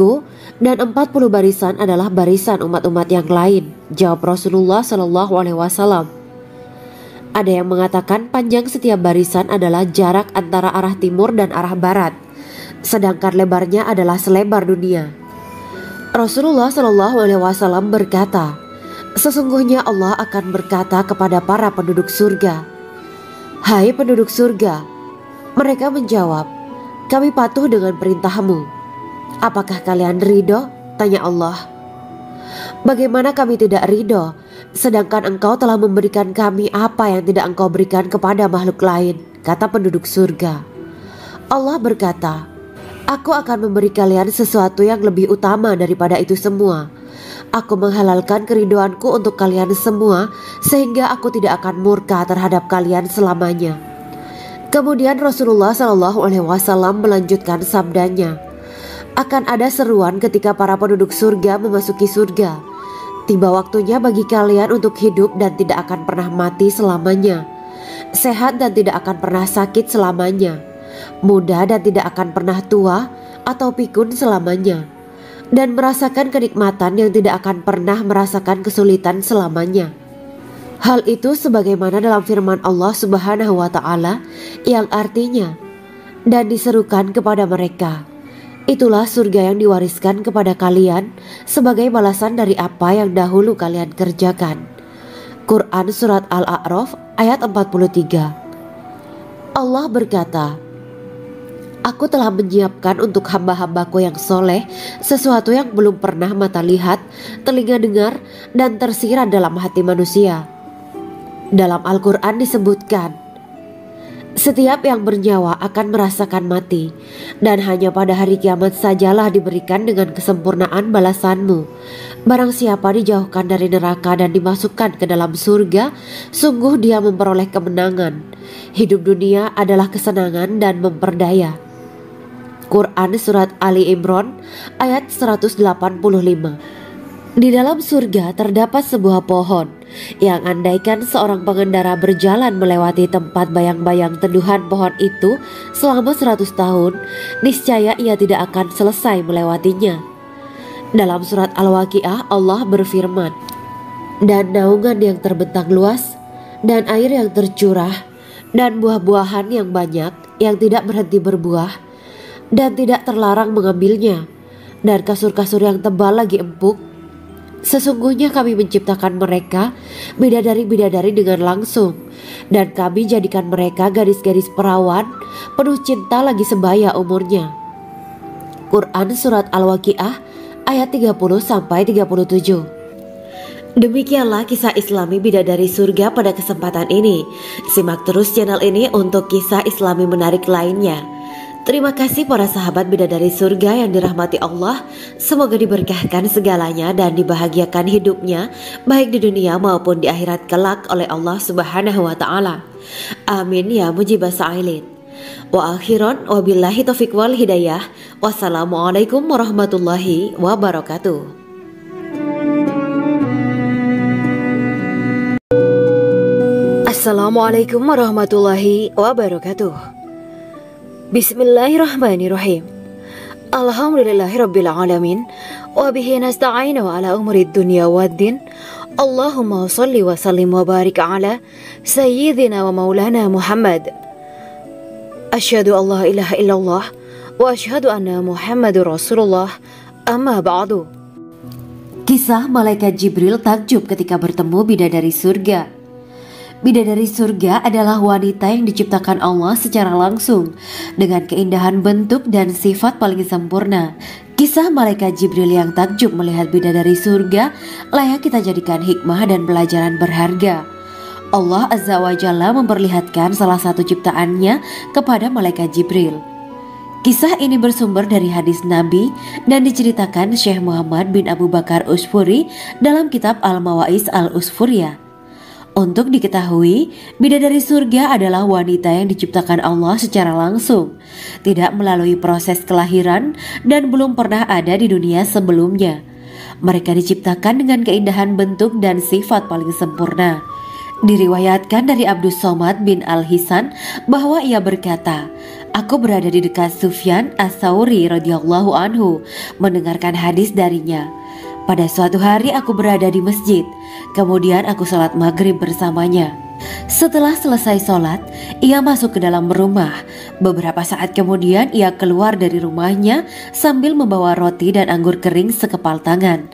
umatku dan 40 barisan adalah barisan umat-umat yang lain, jawab Rasulullah Shallallahu Alaihi Wasallam. Ada yang mengatakan panjang setiap barisan adalah jarak antara arah timur dan arah barat, sedangkan lebarnya adalah selebar dunia. Rasulullah Shallallahu Alaihi Wasallam berkata, sesungguhnya Allah akan berkata kepada para penduduk surga, "Hai penduduk surga." Mereka menjawab, "Kami patuh dengan perintahmu." "Apakah kalian ridho?" tanya Allah. "Bagaimana kami tidak ridho, sedangkan engkau telah memberikan kami apa yang tidak engkau berikan kepada makhluk lain," kata penduduk surga. Allah berkata, "Aku akan memberi kalian sesuatu yang lebih utama daripada itu semua. Aku menghalalkan keridoanku untuk kalian semua, sehingga aku tidak akan murka terhadap kalian selamanya." Kemudian Rasulullah Shallallahu Alaihi Wasallam melanjutkan sabdanya, "Akan ada seruan ketika para penduduk surga memasuki surga. Tiba waktunya bagi kalian untuk hidup dan tidak akan pernah mati selamanya, sehat dan tidak akan pernah sakit selamanya, muda dan tidak akan pernah tua atau pikun selamanya, dan merasakan kenikmatan yang tidak akan pernah merasakan kesulitan selamanya." Hal itu sebagaimana dalam firman Allah Subhanahu wa Ta'ala yang artinya, "Dan diserukan kepada mereka, itulah surga yang diwariskan kepada kalian sebagai balasan dari apa yang dahulu kalian kerjakan." Quran Surat Al-A'raf ayat 43. Allah berkata, "Aku telah menyiapkan untuk hamba-hambaku yang soleh sesuatu yang belum pernah mata lihat, telinga dengar, dan tersirat dalam hati manusia." Dalam Al-Quran disebutkan, setiap yang bernyawa akan merasakan mati, dan hanya pada hari kiamat sajalah diberikan dengan kesempurnaan balasanmu. Barang siapa dijauhkan dari neraka dan dimasukkan ke dalam surga, sungguh dia memperoleh kemenangan. Hidup dunia adalah kesenangan dan memperdaya. Quran Surat Ali Imran ayat 185. Di dalam surga terdapat sebuah pohon yang andaikan seorang pengendara berjalan melewati tempat bayang-bayang teduhan pohon itu selama 100 tahun, niscaya ia tidak akan selesai melewatinya. Dalam surat Al-Waqiah Allah berfirman, "Dan naungan yang terbentang luas, dan air yang tercurah, dan buah-buahan yang banyak yang tidak berhenti berbuah, dan tidak terlarang mengambilnya, dan kasur-kasur yang tebal lagi empuk. Sesungguhnya kami menciptakan mereka bidadari-bidadari dengan langsung, dan kami jadikan mereka gadis-gadis perawan penuh cinta lagi sebaya umurnya." Quran Surat Al-Waqiah ayat 30-37. Demikianlah kisah Islami bidadari surga pada kesempatan ini. Simak terus channel ini untuk kisah Islami menarik lainnya. Terima kasih para sahabat bidadari surga yang dirahmati Allah. Semoga diberkahkan segalanya dan dibahagiakan hidupnya, baik di dunia maupun di akhirat kelak oleh Allah Subhanahu wa Ta'ala. Amin ya mujibah sa'ilin. Wa akhiran wabillahi taufiq wal hidayah. Wassalamualaikum warahmatullahi wabarakatuh. Assalamualaikum warahmatullahi wabarakatuh. Bismillahirrahmanirrahim. Alhamdulillahirabbil alamin wa bihi nasta'inu ala umuri dunya waddin. Allahumma shalli wa sallim wa barik ala sayyidina wa maulana Muhammad. Asyhadu an la ilaha illallah wa asyhadu anna Muhammadur Rasulullah. Amma ba'du. Kisah malaikat Jibril takjub ketika bertemu bidadari surga. Bidadari surga adalah wanita yang diciptakan Allah secara langsung dengan keindahan bentuk dan sifat paling sempurna. Kisah malaikat Jibril yang takjub melihat bidadari surga layak kita jadikan hikmah dan pelajaran berharga. Allah Azza wa Jalla memperlihatkan salah satu ciptaannya kepada malaikat Jibril. Kisah ini bersumber dari hadis Nabi dan diceritakan Syekh Muhammad bin Abu Bakar Usfuri dalam kitab Al-Mawaiz Al-Usfuriyah. Untuk diketahui, bidadari surga adalah wanita yang diciptakan Allah secara langsung, tidak melalui proses kelahiran dan belum pernah ada di dunia sebelumnya. Mereka diciptakan dengan keindahan bentuk dan sifat paling sempurna. Diriwayatkan dari Abdus Somad bin Al-Hisan bahwa ia berkata, Aku berada di dekat Sufyan Ats-Tsauri radhiyallahu anhu mendengarkan hadis darinya. Pada suatu hari aku berada di masjid, kemudian aku sholat maghrib bersamanya. Setelah selesai sholat, ia masuk ke dalam rumah. Beberapa saat kemudian ia keluar dari rumahnya sambil membawa roti dan anggur kering sekepal tangan.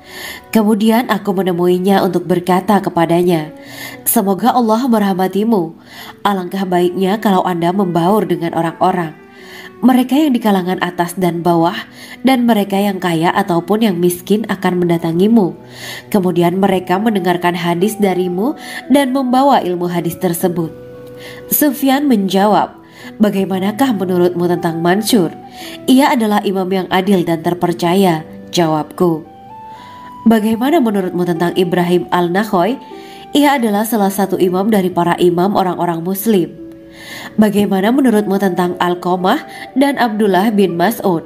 Kemudian aku menemuinya untuk berkata kepadanya, "Semoga Allah merahmatimu. Alangkah baiknya kalau Anda membaur dengan orang-orang. Mereka yang di kalangan atas dan bawah, dan mereka yang kaya ataupun yang miskin akan mendatangimu. Kemudian mereka mendengarkan hadis darimu dan membawa ilmu hadis tersebut." Sufyan menjawab, "Bagaimanakah menurutmu tentang Mansur? Ia adalah imam yang adil dan terpercaya." Jawabku, "Bagaimana menurutmu tentang Ibrahim Al-Nakhoy? Ia adalah salah satu imam dari para imam orang-orang muslim." "Bagaimana menurutmu tentang Alqamah dan Abdullah bin Mas'ud?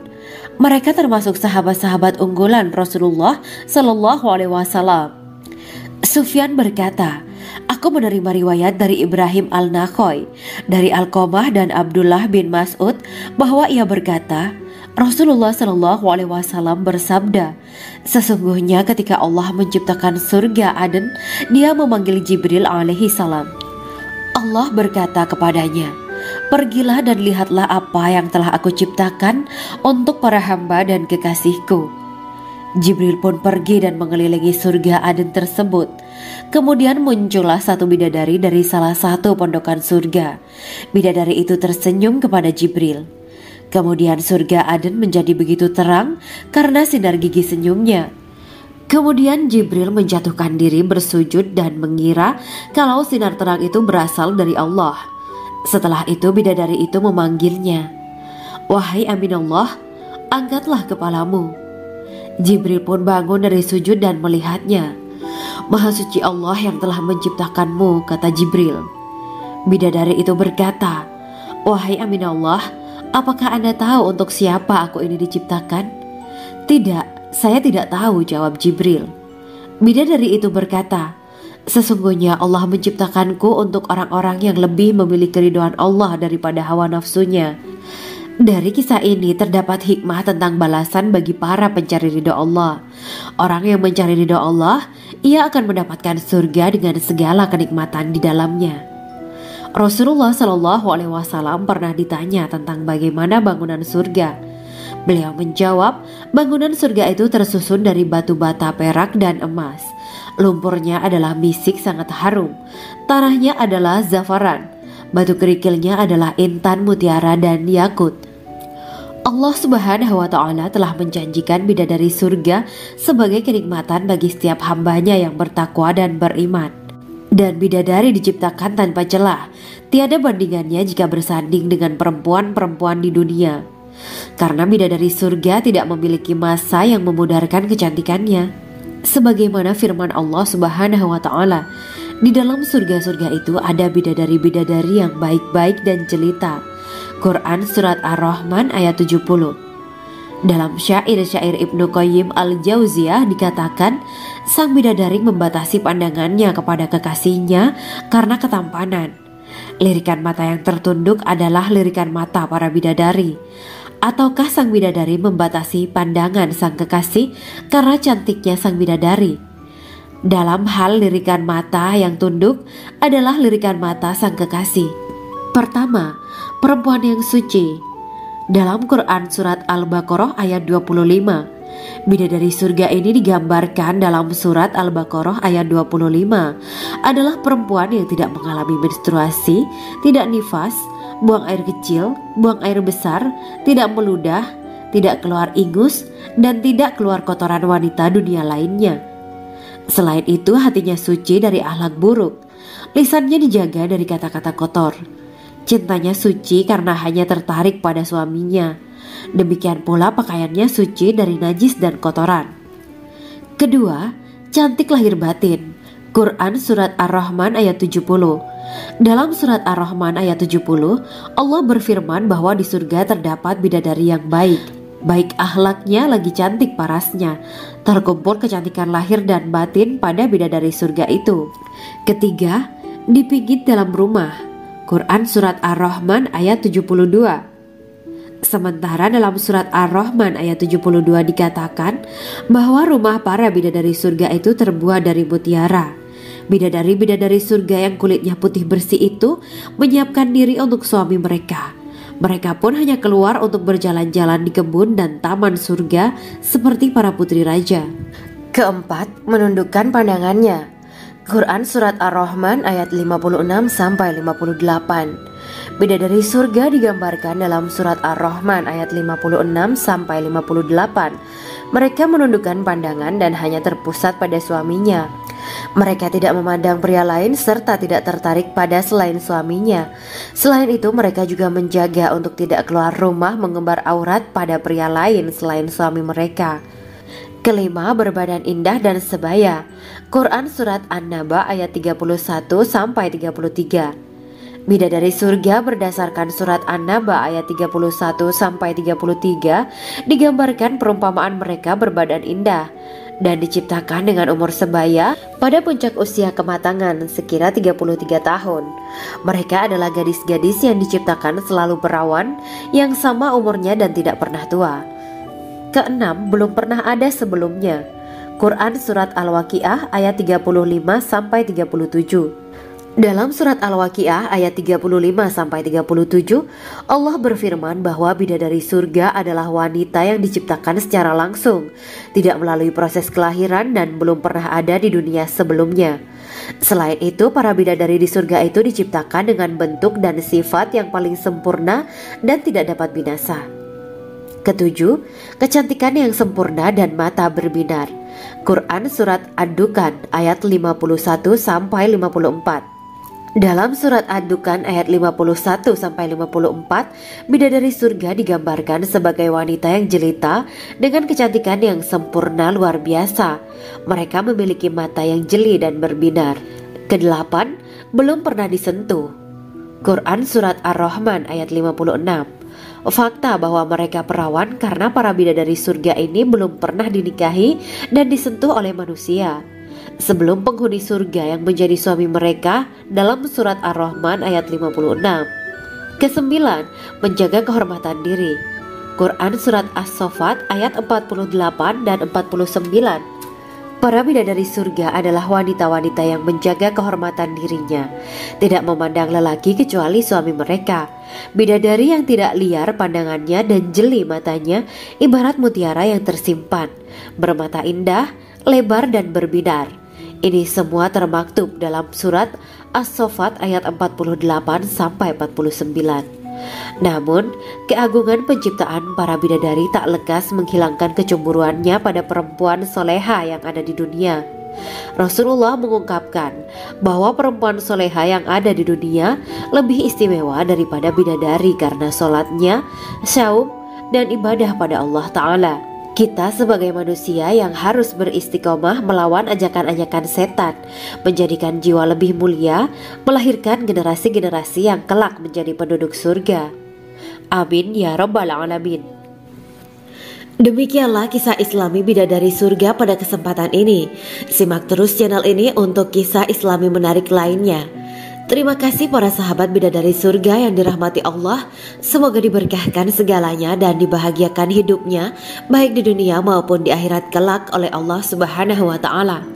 Mereka termasuk sahabat-sahabat unggulan Rasulullah Shallallahu Alaihi Wasallam." Sufyan berkata, "Aku menerima riwayat dari Ibrahim Al-Nakhoy, dari Alqamah dan Abdullah bin Mas'ud bahwa ia berkata, Rasulullah Shallallahu Alaihi Wasallam bersabda, sesungguhnya ketika Allah menciptakan surga Aden, Dia memanggil Jibril alaihi salam. Allah berkata kepadanya, pergilah dan lihatlah apa yang telah aku ciptakan untuk para hamba dan kekasihku. Jibril pun pergi dan mengelilingi surga Aden tersebut. Kemudian muncullah satu bidadari dari salah satu pondokan surga. Bidadari itu tersenyum kepada Jibril. Kemudian surga Aden menjadi begitu terang karena sinar gigi senyumnya. Kemudian Jibril menjatuhkan diri bersujud dan mengira kalau sinar terang itu berasal dari Allah. Setelah itu bidadari itu memanggilnya, wahai Aminullah, angkatlah kepalamu. Jibril pun bangun dari sujud dan melihatnya. Maha suci Allah yang telah menciptakanmu, kata Jibril. Bidadari itu berkata, wahai Aminullah, apakah Anda tahu untuk siapa aku ini diciptakan? Tidak. Saya tidak tahu, jawab Jibril. Bidadari itu berkata, sesungguhnya Allah menciptakanku untuk orang-orang yang lebih memilih keridhaan Allah daripada hawa nafsunya. Dari kisah ini terdapat hikmah tentang balasan bagi para pencari ridha Allah. Orang yang mencari ridha Allah, ia akan mendapatkan surga dengan segala kenikmatan di dalamnya. Rasulullah Shallallahu Alaihi Wasallam pernah ditanya tentang bagaimana bangunan surga. Beliau menjawab, bangunan surga itu tersusun dari batu bata, perak, dan emas. Lumpurnya adalah misik sangat harum. Tanahnya adalah zafaran. Batu kerikilnya adalah intan, mutiara, dan yakut. Allah Subhanahu wa Ta'ala telah menjanjikan bidadari surga sebagai kenikmatan bagi setiap hambanya yang bertakwa dan beriman. Dan bidadari diciptakan tanpa celah. Tiada bandingannya jika bersanding dengan perempuan-perempuan di dunia. Karena bidadari surga tidak memiliki masa yang memudarkan kecantikannya. Sebagaimana firman Allah Subhanahu wa Ta'ala, di dalam surga-surga itu ada bidadari-bidadari yang baik-baik dan jelita. Quran Surat Ar-Rahman ayat 70. Dalam syair-syair Ibnu Qayyim Al-Jauziyah dikatakan, sang bidadari membatasi pandangannya kepada kekasihnya karena ketampanan. Lirikan mata yang tertunduk adalah lirikan mata para bidadari. Ataukah sang bidadari membatasi pandangan sang kekasih karena cantiknya sang bidadari? Dalam hal lirikan mata yang tunduk adalah lirikan mata sang kekasih. Pertama, perempuan yang suci. Dalam Quran Surat Al-Baqarah ayat 25, bidadari surga ini digambarkan dalam Surat Al-Baqarah ayat 25 adalah perempuan yang tidak mengalami menstruasi, tidak nifas, buang air kecil, buang air besar, tidak meludah, tidak keluar ingus, dan tidak keluar kotoran wanita dunia lainnya. Selain itu hatinya suci dari akhlak buruk, lisannya dijaga dari kata-kata kotor. Cintanya suci karena hanya tertarik pada suaminya. Demikian pula pakaiannya suci dari najis dan kotoran. Kedua, cantik lahir batin. Quran Surat Ar-Rahman ayat 70. Dalam Surat Ar-Rahman ayat 70, Allah berfirman bahwa di surga terdapat bidadari yang baik. Baik akhlaknya lagi cantik parasnya. Terkumpul kecantikan lahir dan batin pada bidadari surga itu. Ketiga, dipijit dalam rumah. Quran Surat Ar-Rahman ayat 72. Sementara dalam surat Ar-Rahman ayat 72 dikatakan bahwa rumah para bidadari surga itu terbuat dari mutiara. Bidadari-bidadari surga yang kulitnya putih bersih itu menyiapkan diri untuk suami mereka. Mereka pun hanya keluar untuk berjalan-jalan di kebun dan taman surga seperti para putri raja. Keempat, menundukkan pandangannya. Quran Surat Ar-Rahman ayat 56-58. Bidadari surga digambarkan dalam Surat Ar-Rahman ayat 56-58. Mereka menundukkan pandangan dan hanya terpusat pada suaminya. Mereka tidak memandang pria lain serta tidak tertarik pada selain suaminya. Selain itu, mereka juga menjaga untuk tidak keluar rumah mengembar aurat pada pria lain selain suami mereka. Kelima, berbadan indah dan sebaya. Quran Surat An-Naba ayat 31-33. Bidadari surga berdasarkan surat An-Naba ayat 31-33 digambarkan perumpamaan mereka berbadan indah dan diciptakan dengan umur sebaya pada puncak usia kematangan sekira 33 tahun. Mereka adalah gadis-gadis yang diciptakan selalu perawan yang sama umurnya dan tidak pernah tua. Keenam, belum pernah ada sebelumnya. Quran Surat Al-Waqiah ayat 35-37. Dalam surat Al-Waqiah ayat 35-37, Allah berfirman bahwa bidadari surga adalah wanita yang diciptakan secara langsung, tidak melalui proses kelahiran dan belum pernah ada di dunia sebelumnya. Selain itu, para bidadari di surga itu diciptakan dengan bentuk dan sifat yang paling sempurna dan tidak dapat binasa. Ketujuh, kecantikan yang sempurna dan mata berbinar. Quran Surat Ad-Dukhan ayat 51-54. Dalam surat Ad-Dukhan ayat 51-54, bidadari surga digambarkan sebagai wanita yang jelita dengan kecantikan yang sempurna luar biasa. Mereka memiliki mata yang jeli dan berbinar. Kedelapan, belum pernah disentuh. Quran Surat Ar-Rahman ayat 56. Fakta bahwa mereka perawan karena para bidadari surga ini belum pernah dinikahi dan disentuh oleh manusia sebelum penghuni surga yang menjadi suami mereka dalam surat Ar-Rahman ayat 56. Kesembilan, menjaga kehormatan diri. Quran Surat As-Saffat ayat 48 dan 49. Para bidadari surga adalah wanita-wanita yang menjaga kehormatan dirinya, tidak memandang lelaki kecuali suami mereka. Bidadari yang tidak liar pandangannya dan jeli matanya ibarat mutiara yang tersimpan, bermata indah, lebar dan berbinar. Ini semua termaktub dalam surat As-Saffat ayat 48-49. Namun, keagungan penciptaan para bidadari tak lekas menghilangkan kecemburuannya pada perempuan soleha yang ada di dunia. Rasulullah mengungkapkan bahwa perempuan soleha yang ada di dunia lebih istimewa daripada bidadari karena sholatnya, saum, dan ibadah pada Allah Ta'ala. Kita sebagai manusia yang harus beristiqomah melawan ajakan-ajakan setan, menjadikan jiwa lebih mulia, melahirkan generasi-generasi yang kelak menjadi penduduk surga. Amin ya Rabbal Alamin. Demikianlah kisah Islami bidadari surga pada kesempatan ini. Simak terus channel ini untuk kisah Islami menarik lainnya. Terima kasih para sahabat bidadari surga yang dirahmati Allah. Semoga diberkahkan segalanya dan dibahagiakan hidupnya baik di dunia maupun di akhirat kelak oleh Allah Subhanahu wa Ta'ala.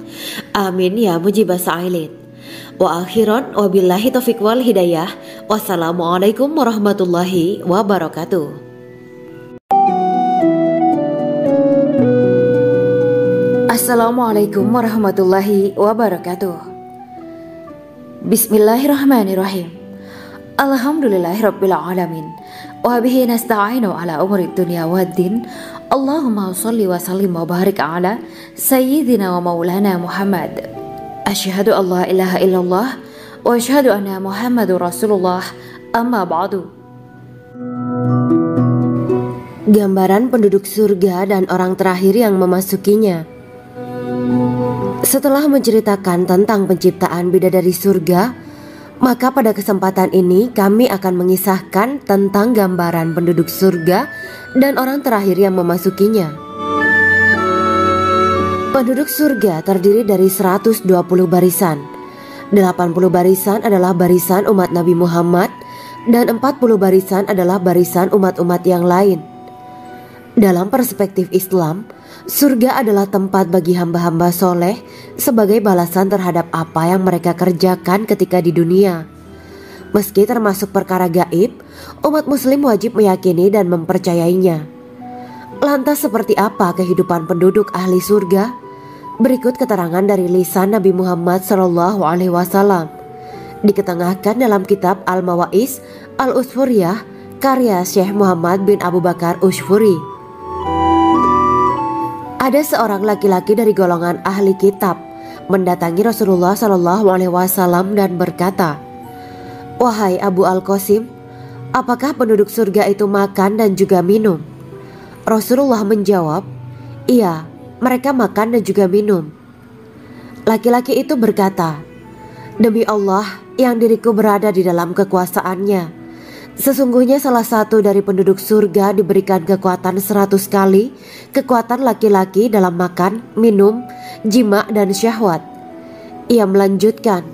Amin ya mujibah sa'ilin. Wa akhiran wabillahi taufiq wal hidayah. Wassalamualaikum warahmatullahi wabarakatuh. Assalamualaikum warahmatullahi wabarakatuh. Bismillahirrahmanirrahim. Alhamdulillahirabbil alamin. Wa bihi nasta'inu ala umuri dunya waddin. Allahumma shalli wa sallim wa barik ala sayyidina wa maulana Muhammad. Asyhadu an la ilaha illallah wa asyhadu anna Muhammadur Rasulullah. Amma ba'du. Gambaran penduduk surga dan orang terakhir yang memasukinya. Setelah menceritakan tentang penciptaan bidadari surga, maka pada kesempatan ini kami akan mengisahkan tentang gambaran penduduk surga dan orang terakhir yang memasukinya. Penduduk surga terdiri dari 120 barisan. 80 barisan adalah barisan umat Nabi Muhammad, dan 40 barisan adalah barisan umat-umat yang lain. Dalam perspektif Islam, surga adalah tempat bagi hamba-hamba soleh sebagai balasan terhadap apa yang mereka kerjakan ketika di dunia. Meski termasuk perkara gaib, umat muslim wajib meyakini dan mempercayainya. Lantas seperti apa kehidupan penduduk ahli surga? Berikut keterangan dari lisan Nabi Muhammad SAW, diketengahkan dalam kitab Al-Mawa'is Al-Usfuriyah karya Syekh Muhammad bin Abu Bakar Usfuri. Ada seorang laki-laki dari golongan ahli kitab mendatangi Rasulullah SAW dan berkata, "Wahai Abu Al-Qasim, apakah penduduk surga itu makan dan juga minum?" Rasulullah menjawab, "Iya, mereka makan dan juga minum." Laki-laki itu berkata, "Demi Allah yang diriku berada di dalam kekuasaannya, sesungguhnya salah satu dari penduduk surga diberikan kekuatan 100 kali kekuatan laki-laki dalam makan, minum, jima dan syahwat." Ia melanjutkan,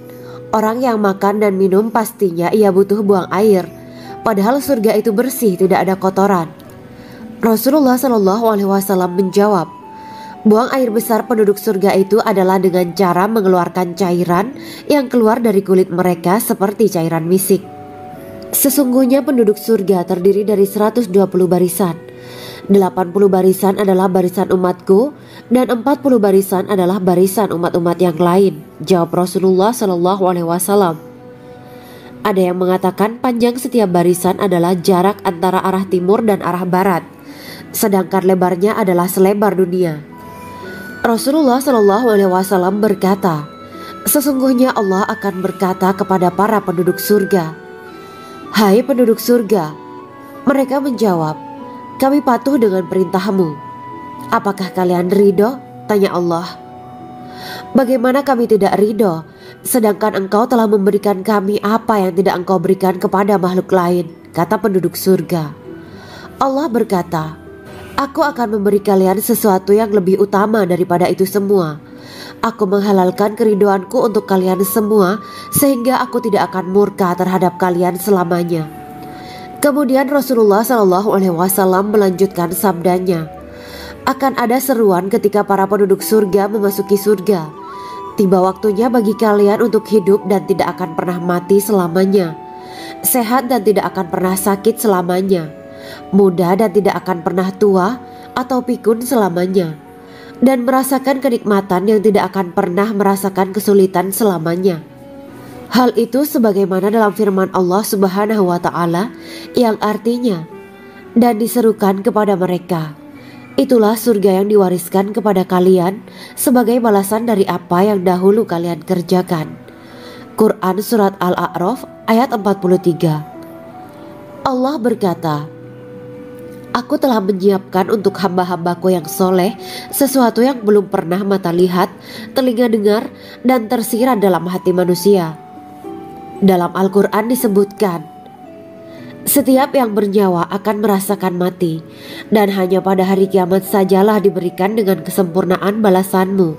"Orang yang makan dan minum pastinya ia butuh buang air, padahal surga itu bersih, tidak ada kotoran." Rasulullah SAW menjawab, "Buang air besar penduduk surga itu adalah dengan cara mengeluarkan cairan yang keluar dari kulit mereka seperti cairan misik." Sesungguhnya penduduk surga terdiri dari 120 barisan. 80 barisan adalah barisan umatku dan 40 barisan adalah barisan umat-umat yang lain, jawab Rasulullah SAW. Ada yang mengatakan panjang setiap barisan adalah jarak antara arah timur dan arah barat, sedangkan lebarnya adalah selebar dunia. Rasulullah SAW berkata, "Sesungguhnya Allah akan berkata kepada para penduduk surga, 'Hai penduduk surga,' mereka menjawab, 'Kami patuh dengan perintahmu.' 'Apakah kalian ridho?' tanya Allah. 'Bagaimana kami tidak ridho, sedangkan engkau telah memberikan kami apa yang tidak engkau berikan kepada makhluk lain,' kata penduduk surga. Allah berkata, 'Aku akan memberi kalian sesuatu yang lebih utama daripada itu semua. Aku menghalalkan keridoanku untuk kalian semua sehingga aku tidak akan murka terhadap kalian selamanya.'" Kemudian Rasulullah SAW melanjutkan sabdanya, "Akan ada seruan ketika para penduduk surga memasuki surga. Tiba waktunya bagi kalian untuk hidup dan tidak akan pernah mati selamanya, sehat dan tidak akan pernah sakit selamanya, muda dan tidak akan pernah tua atau pikun selamanya, dan merasakan kenikmatan yang tidak akan pernah merasakan kesulitan selamanya." Hal itu sebagaimana dalam firman Allah Subhanahu wa Ta'ala yang artinya, "Dan diserukan kepada mereka, itulah surga yang diwariskan kepada kalian sebagai balasan dari apa yang dahulu kalian kerjakan." Quran Surat Al-A'raf ayat 43. Allah berkata, "Aku telah menyiapkan untuk hamba-hambaku yang soleh sesuatu yang belum pernah mata lihat, telinga dengar, dan tersirat dalam hati manusia." Dalam Al-Quran disebutkan, "Setiap yang bernyawa akan merasakan mati, dan hanya pada hari kiamat sajalah diberikan dengan kesempurnaan balasanmu.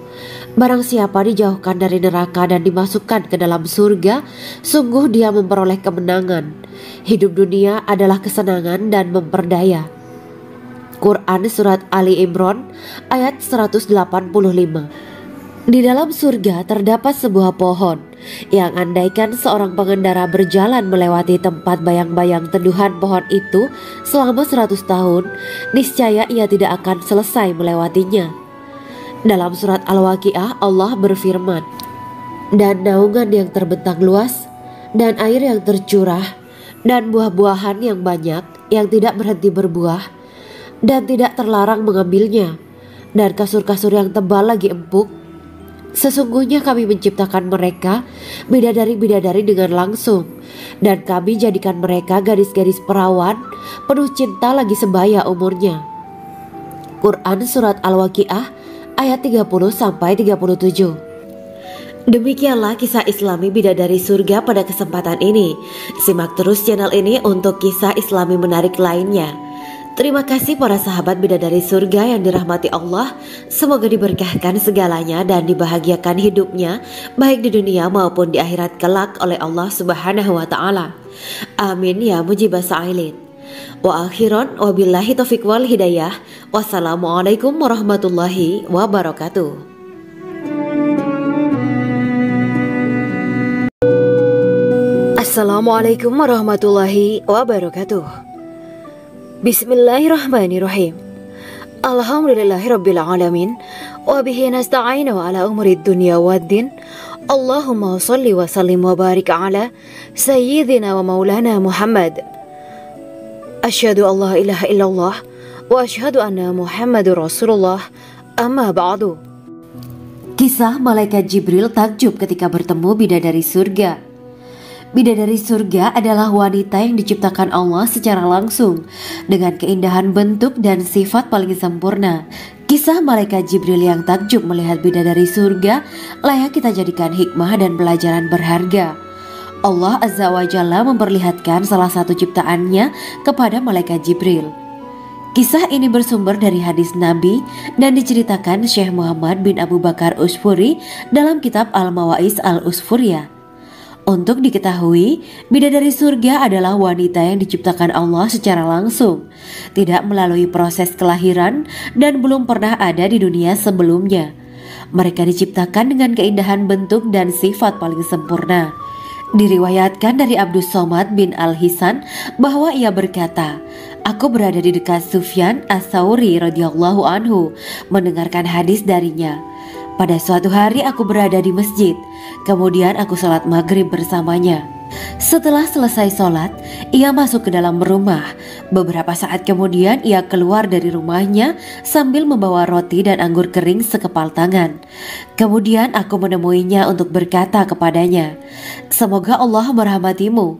Barang siapa dijauhkan dari neraka dan dimasukkan ke dalam surga, sungguh dia memperoleh kemenangan. Hidup dunia adalah kesenangan dan memperdaya." Quran Surat Ali Imran ayat 185. Di dalam surga terdapat sebuah pohon yang andaikan seorang pengendara berjalan melewati tempat bayang-bayang teduhan pohon itu selama 100 tahun, niscaya ia tidak akan selesai melewatinya. Dalam surat Al-Waqiah Allah berfirman, "Dan naungan yang terbentang luas, dan air yang tercurah, dan buah-buahan yang banyak yang tidak berhenti berbuah, dan tidak terlarang mengambilnya, dan kasur-kasur yang tebal lagi empuk. Sesungguhnya kami menciptakan mereka bidadari-bidadari dengan langsung, dan kami jadikan mereka gadis-gadis perawan penuh cinta lagi sebaya umurnya." Quran Surat Al-Waqiah ayat 30-37. Demikianlah kisah Islami bidadari surga pada kesempatan ini. Simak terus channel ini untuk kisah Islami menarik lainnya. Terima kasih para sahabat bidadari surga yang dirahmati Allah. Semoga diberkahkan segalanya dan dibahagiakan hidupnya baik di dunia maupun di akhirat kelak oleh Allah Subhanahu wa taala. Amin ya mujibah sa'ilin. Wa akhiran wabillahi taufiq wal hidayah. Wassalamualaikum warahmatullahi wabarakatuh. Assalamualaikum warahmatullahi wabarakatuh. Bismillahirrahmanirrahim. Alhamdulillahirabbil alamin wa bihi nasta'inu ala umuri dunya waddin. Allahumma shalli wa sallim wa barik ala sayyidina wa maulana Muhammad. Asyhadu an la ilaha illallah wa asyhadu anna Muhammadur Rasulullah. Amma ba'du. Kisah malaikat Jibril takjub ketika bertemu bidadari surga. Bidadari surga adalah wanita yang diciptakan Allah secara langsung dengan keindahan bentuk dan sifat paling sempurna. Kisah malaikat Jibril yang takjub melihat bidadari surga layak kita jadikan hikmah dan pelajaran berharga. Allah Azza wa Jalla memperlihatkan salah satu ciptaannya kepada malaikat Jibril. Kisah ini bersumber dari hadis Nabi dan diceritakan Syekh Muhammad bin Abu Bakar Usfuri dalam kitab Al-Mawaiz Al-Usfuriyah. Untuk diketahui, bidadari surga adalah wanita yang diciptakan Allah secara langsung, tidak melalui proses kelahiran dan belum pernah ada di dunia sebelumnya. Mereka diciptakan dengan keindahan bentuk dan sifat paling sempurna. Diriwayatkan dari Abdus Somad bin Al-Hisan bahwa ia berkata, "Aku berada di dekat Sufyan Ats-Tsauri radhiyallahu anhu mendengarkan hadis darinya. Pada suatu hari aku berada di masjid, kemudian aku sholat maghrib bersamanya. Setelah selesai sholat, ia masuk ke dalam rumah. Beberapa saat kemudian ia keluar dari rumahnya sambil membawa roti dan anggur kering sekepal tangan. Kemudian aku menemuinya untuk berkata kepadanya, 'Semoga Allah merahmatimu.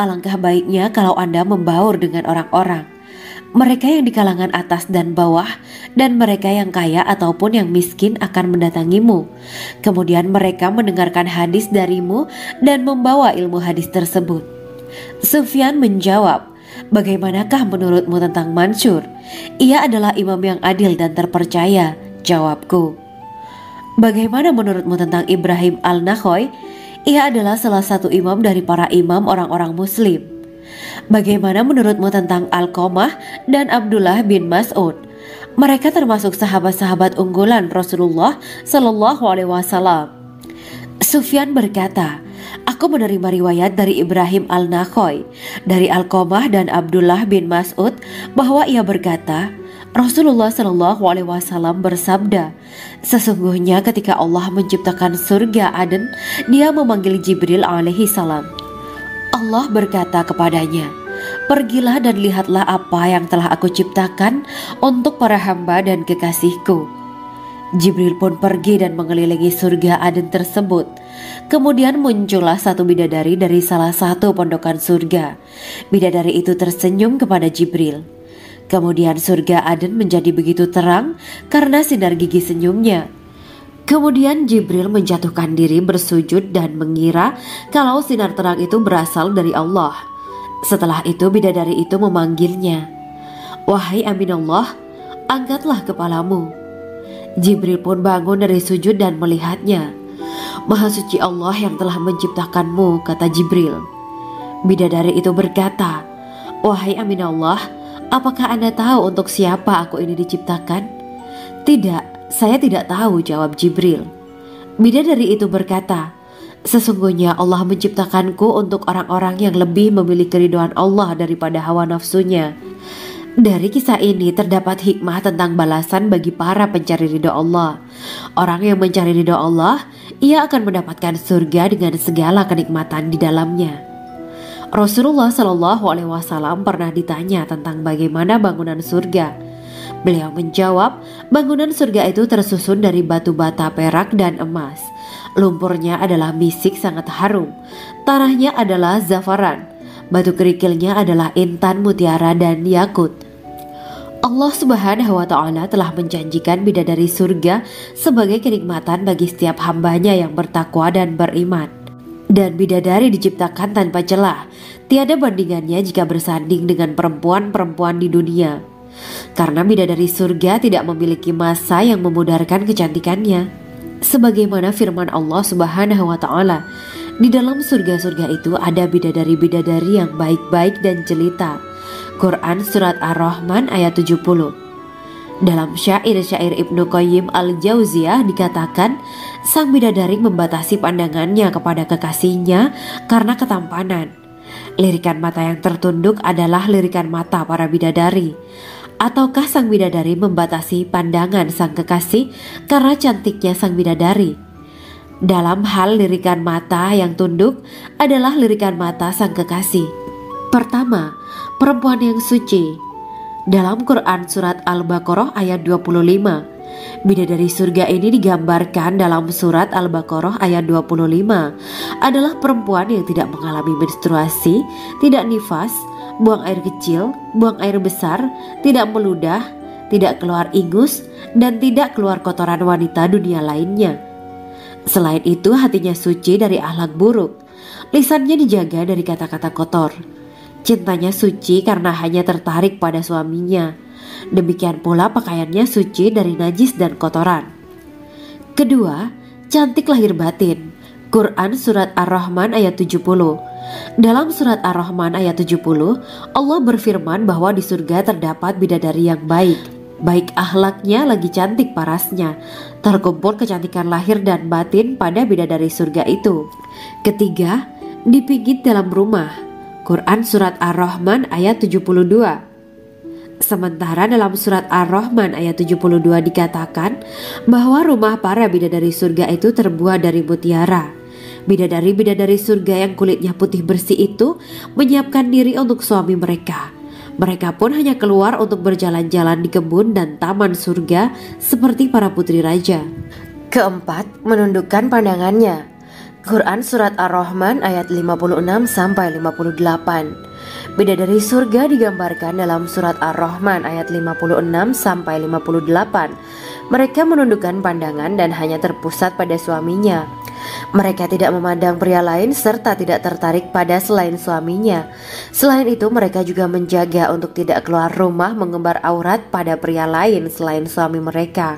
Alangkah baiknya kalau Anda membaur dengan orang-orang. Mereka yang di kalangan atas dan bawah, dan mereka yang kaya ataupun yang miskin akan mendatangimu. Kemudian mereka mendengarkan hadis darimu dan membawa ilmu hadis tersebut.' Sufyan menjawab, 'Bagaimanakah menurutmu tentang Mansur? Ia adalah imam yang adil dan terpercaya.' Jawabku, 'Bagaimana menurutmu tentang Ibrahim Al-Nakhoy? Ia adalah salah satu imam dari para imam orang-orang muslim.' Bagaimana menurutmu tentang Alqamah dan Abdullah bin Mas'ud? Mereka termasuk sahabat-sahabat unggulan Rasulullah Sallallahu Alaihi Wasallam.' Sufyan berkata, 'Aku menerima riwayat dari Ibrahim Al-Nakhoy, dari Alqamah dan Abdullah bin Mas'ud bahwa ia berkata, Rasulullah Sallallahu Alaihi Wasallam bersabda, sesungguhnya ketika Allah menciptakan surga Aden, Dia memanggil Jibril alaihi salam. Allah berkata kepadanya, pergilah dan lihatlah apa yang telah aku ciptakan untuk para hamba dan kekasihku. Jibril pun pergi dan mengelilingi surga Aden tersebut. Kemudian muncullah satu bidadari dari salah satu pondokan surga. Bidadari itu tersenyum kepada Jibril. Kemudian surga Aden menjadi begitu terang karena sinar gigi senyumnya. Kemudian Jibril menjatuhkan diri bersujud dan mengira kalau sinar terang itu berasal dari Allah. Setelah itu bidadari itu memanggilnya, wahai Aminullah, angkatlah kepalamu. Jibril pun bangun dari sujud dan melihatnya. Maha suci Allah yang telah menciptakanmu, kata Jibril. Bidadari itu berkata, wahai Aminullah, apakah Anda tahu untuk siapa aku ini diciptakan? Tidak. Saya tidak tahu, jawab Jibril. Bidadari itu berkata, sesungguhnya Allah menciptakanku untuk orang-orang yang lebih memilih keridhaan Allah daripada hawa nafsunya. Dari kisah ini terdapat hikmah tentang balasan bagi para pencari ridha Allah. Orang yang mencari ridha Allah, ia akan mendapatkan surga dengan segala kenikmatan di dalamnya. Rasulullah Shallallahu Alaihi Wasallam pernah ditanya tentang bagaimana bangunan surga. Beliau menjawab, bangunan surga itu tersusun dari batu bata perak dan emas. Lumpurnya adalah misik sangat harum. Tanahnya adalah zafaran. Batu kerikilnya adalah intan, mutiara, dan yakut. Allah Subhanahu wa Ta'ala telah menjanjikan bidadari surga sebagai kenikmatan bagi setiap hambanya yang bertakwa dan beriman. Dan bidadari diciptakan tanpa celah, tiada bandingannya jika bersanding dengan perempuan-perempuan di dunia. Karena bidadari surga tidak memiliki masa yang memudarkan kecantikannya. Sebagaimana firman Allah Subhanahu wa Ta'ala, di dalam surga-surga itu ada bidadari-bidadari yang baik-baik dan jelita. Quran Surat Ar-Rahman ayat 70. Dalam syair-syair Ibnu Qayyim al-Jauziyah dikatakan, sang bidadari membatasi pandangannya kepada kekasihnya karena ketampanan. Lirikan mata yang tertunduk adalah lirikan mata para bidadari. Ataukah sang bidadari membatasi pandangan sang kekasih karena cantiknya sang bidadari? Dalam hal lirikan mata yang tunduk adalah lirikan mata sang kekasih. Pertama, perempuan yang suci. Dalam Quran Surat Al-Baqarah ayat 25, bidadari surga ini digambarkan dalam Surat Al-Baqarah ayat 25 adalah perempuan yang tidak mengalami menstruasi, tidak nifas, buang air kecil, buang air besar, tidak meludah, tidak keluar ingus, dan tidak keluar kotoran wanita dunia lainnya. Selain itu, hatinya suci dari akhlak buruk, lisannya dijaga dari kata-kata kotor. Cintanya suci karena hanya tertarik pada suaminya. Demikian pula pakaiannya suci dari najis dan kotoran. Kedua, cantik lahir batin. Quran Surat Ar-Rahman ayat 70. Dalam Surat Ar-Rahman ayat 70, Allah berfirman bahwa di surga terdapat bidadari yang baik. Baik akhlaknya lagi cantik parasnya. Terkumpul kecantikan lahir dan batin pada bidadari surga itu. Ketiga, dipijit dalam rumah. Quran Surat Ar-Rahman ayat 72. Sementara dalam Surat Ar-Rahman ayat 72 dikatakan bahwa rumah para bidadari surga itu terbuat dari mutiara. Bidadari-bidadari surga yang kulitnya putih bersih itu menyiapkan diri untuk suami mereka. Mereka pun hanya keluar untuk berjalan-jalan di kebun dan taman surga seperti para putri raja. Keempat, menundukkan pandangannya. Quran Surat Ar-Rahman ayat 56-58. Bidadari surga digambarkan dalam Surat Ar-Rahman ayat 56-58. Mereka menundukkan pandangan dan hanya terpusat pada suaminya. Mereka tidak memandang pria lain serta tidak tertarik pada selain suaminya. Selain itu, mereka juga menjaga untuk tidak keluar rumah mengembar aurat pada pria lain selain suami mereka.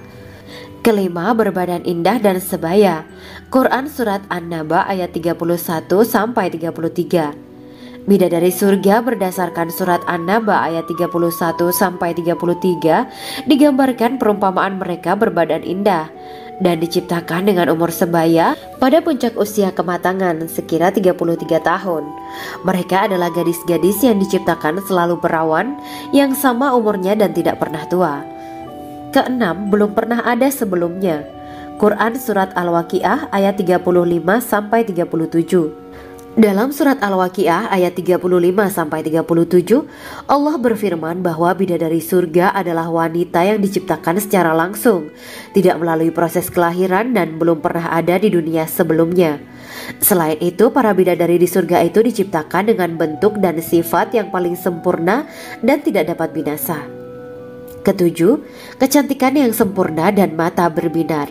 Kelima, berbadan indah dan sebaya. Quran Surat An-Naba ayat 31-33. Bidadari surga berdasarkan Surat An-Naba ayat 31-33 digambarkan perumpamaan mereka berbadan indah dan diciptakan dengan umur sebaya pada puncak usia kematangan sekira 33 tahun. Mereka adalah gadis-gadis yang diciptakan selalu perawan yang sama umurnya dan tidak pernah tua. Keenam, belum pernah ada sebelumnya. Quran Surat Al-Waqiah ayat 35-37. Dalam Surat Al-Waqiah ayat 35-37, Allah berfirman bahwa bidadari surga adalah wanita yang diciptakan secara langsung, tidak melalui proses kelahiran dan belum pernah ada di dunia sebelumnya. Selain itu, para bidadari di surga itu diciptakan dengan bentuk dan sifat yang paling sempurna dan tidak dapat binasa. Ketujuh, kecantikan yang sempurna dan mata berbinar.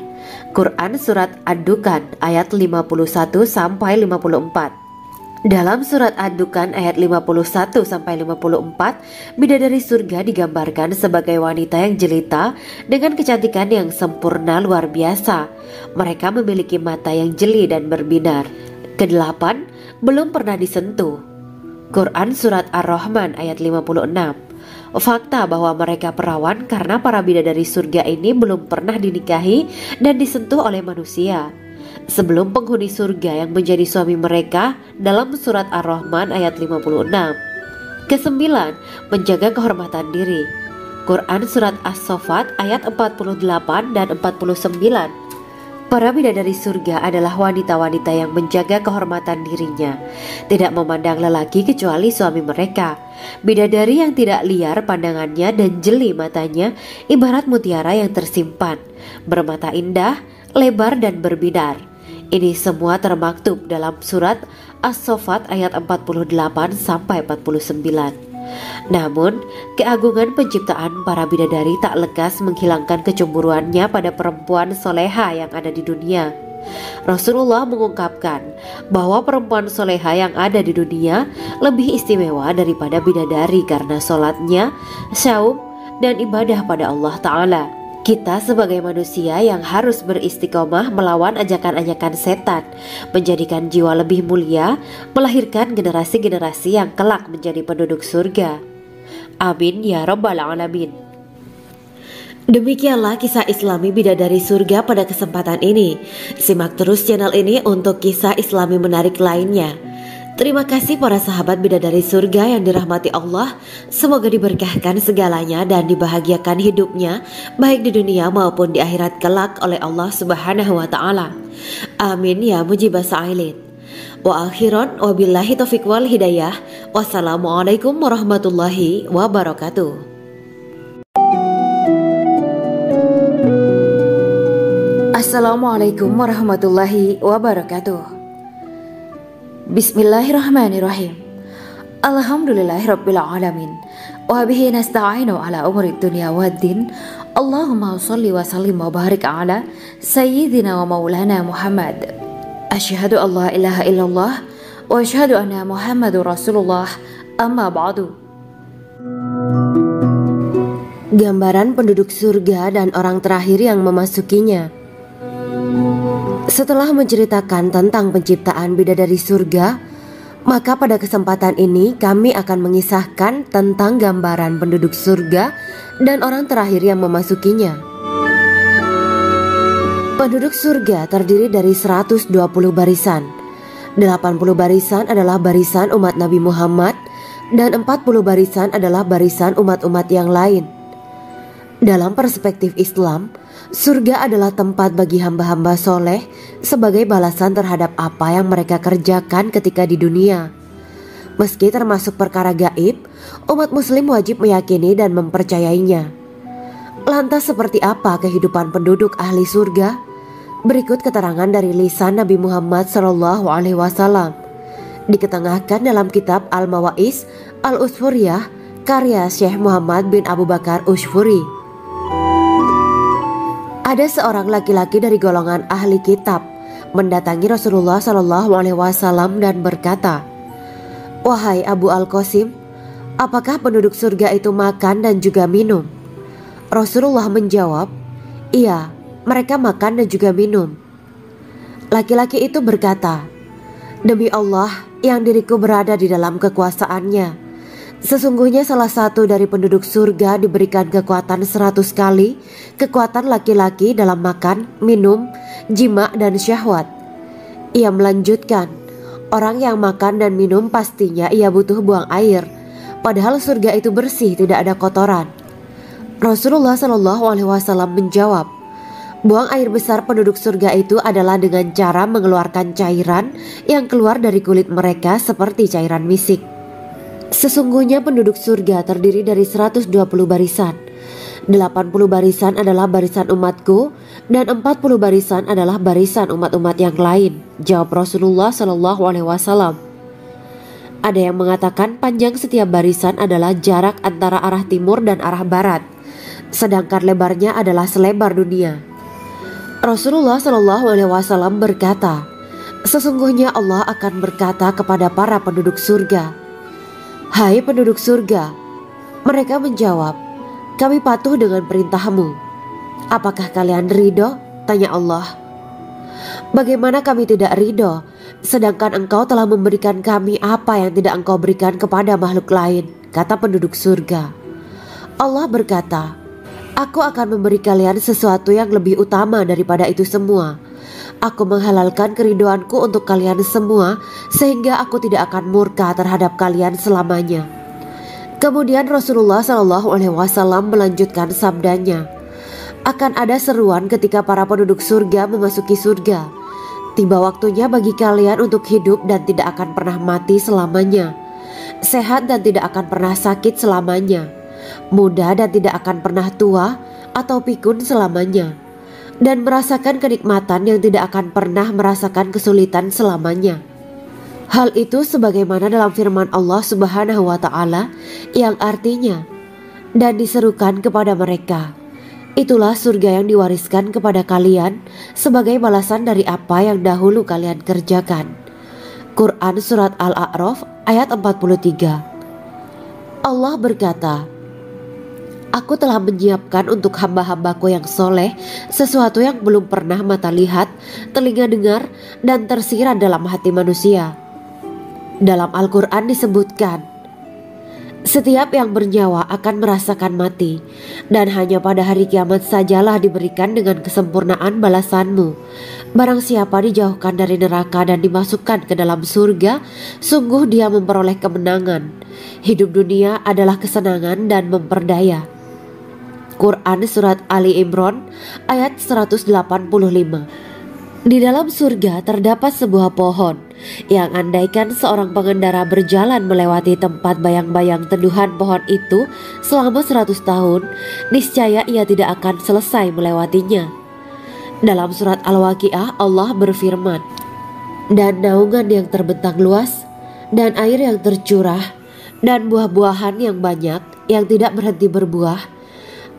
Quran Surat Ad-Dukhan ayat 51-54. Dalam Surat Ad-Dukhan ayat 51-54, bidadari surga digambarkan sebagai wanita yang jelita dengan kecantikan yang sempurna luar biasa. Mereka memiliki mata yang jeli dan berbinar. Kedelapan, belum pernah disentuh. Quran Surat Ar-Rahman ayat 56. Fakta bahwa mereka perawan karena para bidadari surga ini belum pernah dinikahi dan disentuh oleh manusia sebelum penghuni surga yang menjadi suami mereka dalam Surat Ar-Rahman ayat 56. Kesembilan, menjaga kehormatan diri. Quran Surat As-Saffat ayat 48 dan 49. Para bidadari surga adalah wanita-wanita yang menjaga kehormatan dirinya, tidak memandang lelaki kecuali suami mereka. Bidadari yang tidak liar pandangannya dan jeli matanya ibarat mutiara yang tersimpan, bermata indah, lebar dan berbinar. Ini semua termaktub dalam Surat As-Saffat ayat 48-49. Namun, keagungan penciptaan para bidadari tak lekas menghilangkan kecemburuannya pada perempuan soleha yang ada di dunia. Rasulullah mengungkapkan bahwa perempuan soleha yang ada di dunia lebih istimewa daripada bidadari karena sholatnya, saum, dan ibadah pada Allah Ta'ala. Kita sebagai manusia yang harus beristiqomah melawan ajakan-ajakan setan, menjadikan jiwa lebih mulia, melahirkan generasi-generasi yang kelak menjadi penduduk surga. Amin ya Rabbal Alamin. Demikianlah kisah Islami bidadari surga pada kesempatan ini. Simak terus channel ini untuk kisah Islami menarik lainnya. Terima kasih para sahabat bidadari surga yang dirahmati Allah. Semoga diberkahkan segalanya dan dibahagiakan hidupnya, baik di dunia maupun di akhirat kelak oleh Allah Subhanahu wa Ta'ala. Amin ya mujibah sa'ilin. Wa akhiran wabillahi taufiq wal hidayah. Wassalamualaikum warahmatullahi wabarakatuh. Assalamualaikum warahmatullahi wabarakatuh. Bismillahirrahmanirrahim. Alhamdulillahirabbil alamin. Wa bihi nasta'inu ala umuri dunya waddin. Allahumma shalli wa sallim wa barik ala sayyidina wa maulana Muhammad. Asyhadu an la ilaha illallah wa asyhadu anna Muhammadur Rasulullah. Amma ba'du. Gambaran penduduk surga dan orang terakhir yang memasukinya. Setelah menceritakan tentang penciptaan bidadari surga, maka pada kesempatan ini kami akan mengisahkan tentang gambaran penduduk surga dan orang terakhir yang memasukinya. Penduduk surga terdiri dari 120 barisan. 80 barisan adalah barisan umat Nabi Muhammad dan 40 barisan adalah barisan umat-umat yang lain. Dalam perspektif Islam, surga adalah tempat bagi hamba-hamba soleh sebagai balasan terhadap apa yang mereka kerjakan ketika di dunia. Meski termasuk perkara gaib, umat muslim wajib meyakini dan mempercayainya. Lantas seperti apa kehidupan penduduk ahli surga? Berikut keterangan dari lisan Nabi Muhammad SAW, diketengahkan dalam kitab Al-Mawa'is Al-Usfuriyah karya Syekh Muhammad bin Abu Bakar Ushfuri. Ada seorang laki-laki dari golongan ahli kitab mendatangi Rasulullah SAW dan berkata, "Wahai Abu Al-Qasim, apakah penduduk surga itu makan dan juga minum?" Rasulullah menjawab, "Iya, mereka makan dan juga minum." Laki-laki itu berkata, "Demi Allah yang diriku berada di dalam kekuasaannya, sesungguhnya salah satu dari penduduk surga diberikan kekuatan 100 kali kekuatan laki-laki dalam makan, minum, jima, dan syahwat." Ia melanjutkan, "Orang yang makan dan minum pastinya ia butuh buang air, padahal surga itu bersih, tidak ada kotoran." Rasulullah SAW menjawab, "Buang air besar penduduk surga itu adalah dengan cara mengeluarkan cairan yang keluar dari kulit mereka seperti cairan misik." Sesungguhnya penduduk surga terdiri dari 120 barisan. 80 barisan adalah barisan umatku dan 40 barisan adalah barisan umat-umat yang lain, jawab Rasulullah SAW. Ada yang mengatakan panjang setiap barisan adalah jarak antara arah timur dan arah barat, sedangkan lebarnya adalah selebar dunia. Rasulullah SAW berkata, "Sesungguhnya Allah akan berkata kepada para penduduk surga, 'Hai penduduk surga,' mereka menjawab, 'Kami patuh dengan perintahmu.' 'Apakah kalian ridho?' tanya Allah. 'Bagaimana kami tidak ridho, sedangkan engkau telah memberikan kami apa yang tidak engkau berikan kepada makhluk lain,' kata penduduk surga. Allah berkata, 'Aku akan memberi kalian sesuatu yang lebih utama daripada itu semua. Aku menghalalkan keridoanku untuk kalian semua sehingga aku tidak akan murka terhadap kalian selamanya.'" Kemudian Rasulullah SAW melanjutkan sabdanya, "Akan ada seruan ketika para penduduk surga memasuki surga. Tiba waktunya bagi kalian untuk hidup dan tidak akan pernah mati selamanya, sehat dan tidak akan pernah sakit selamanya, muda dan tidak akan pernah tua atau pikun selamanya, dan merasakan kenikmatan yang tidak akan pernah merasakan kesulitan selamanya." Hal itu sebagaimana dalam firman Allah Subhanahu wa Ta'ala yang artinya, "Dan diserukan kepada mereka, Itulah surga yang diwariskan kepada kalian sebagai balasan dari apa yang dahulu kalian kerjakan. Quran Surat Al-A'raf ayat 43. Allah berkata, Aku telah menyiapkan untuk hamba-hambaku yang soleh sesuatu yang belum pernah mata lihat, telinga dengar, dan tersirat dalam hati manusia. Dalam Al-Quran disebutkan, setiap yang bernyawa akan merasakan mati, dan hanya pada hari kiamat sajalah diberikan dengan kesempurnaan balasanmu. Barang siapa dijauhkan dari neraka dan dimasukkan ke dalam surga, sungguh dia memperoleh kemenangan. Hidup dunia adalah kesenangan dan memperdaya. Quran Surat Ali Imran ayat 185. Di dalam surga terdapat sebuah pohon yang andaikan seorang pengendara berjalan melewati tempat bayang-bayang teduhan pohon itu selama 100 tahun, niscaya ia tidak akan selesai melewatinya. Dalam surat Al-Waqiah Allah berfirman, dan naungan yang terbentang luas, dan air yang tercurah, dan buah-buahan yang banyak yang tidak berhenti berbuah,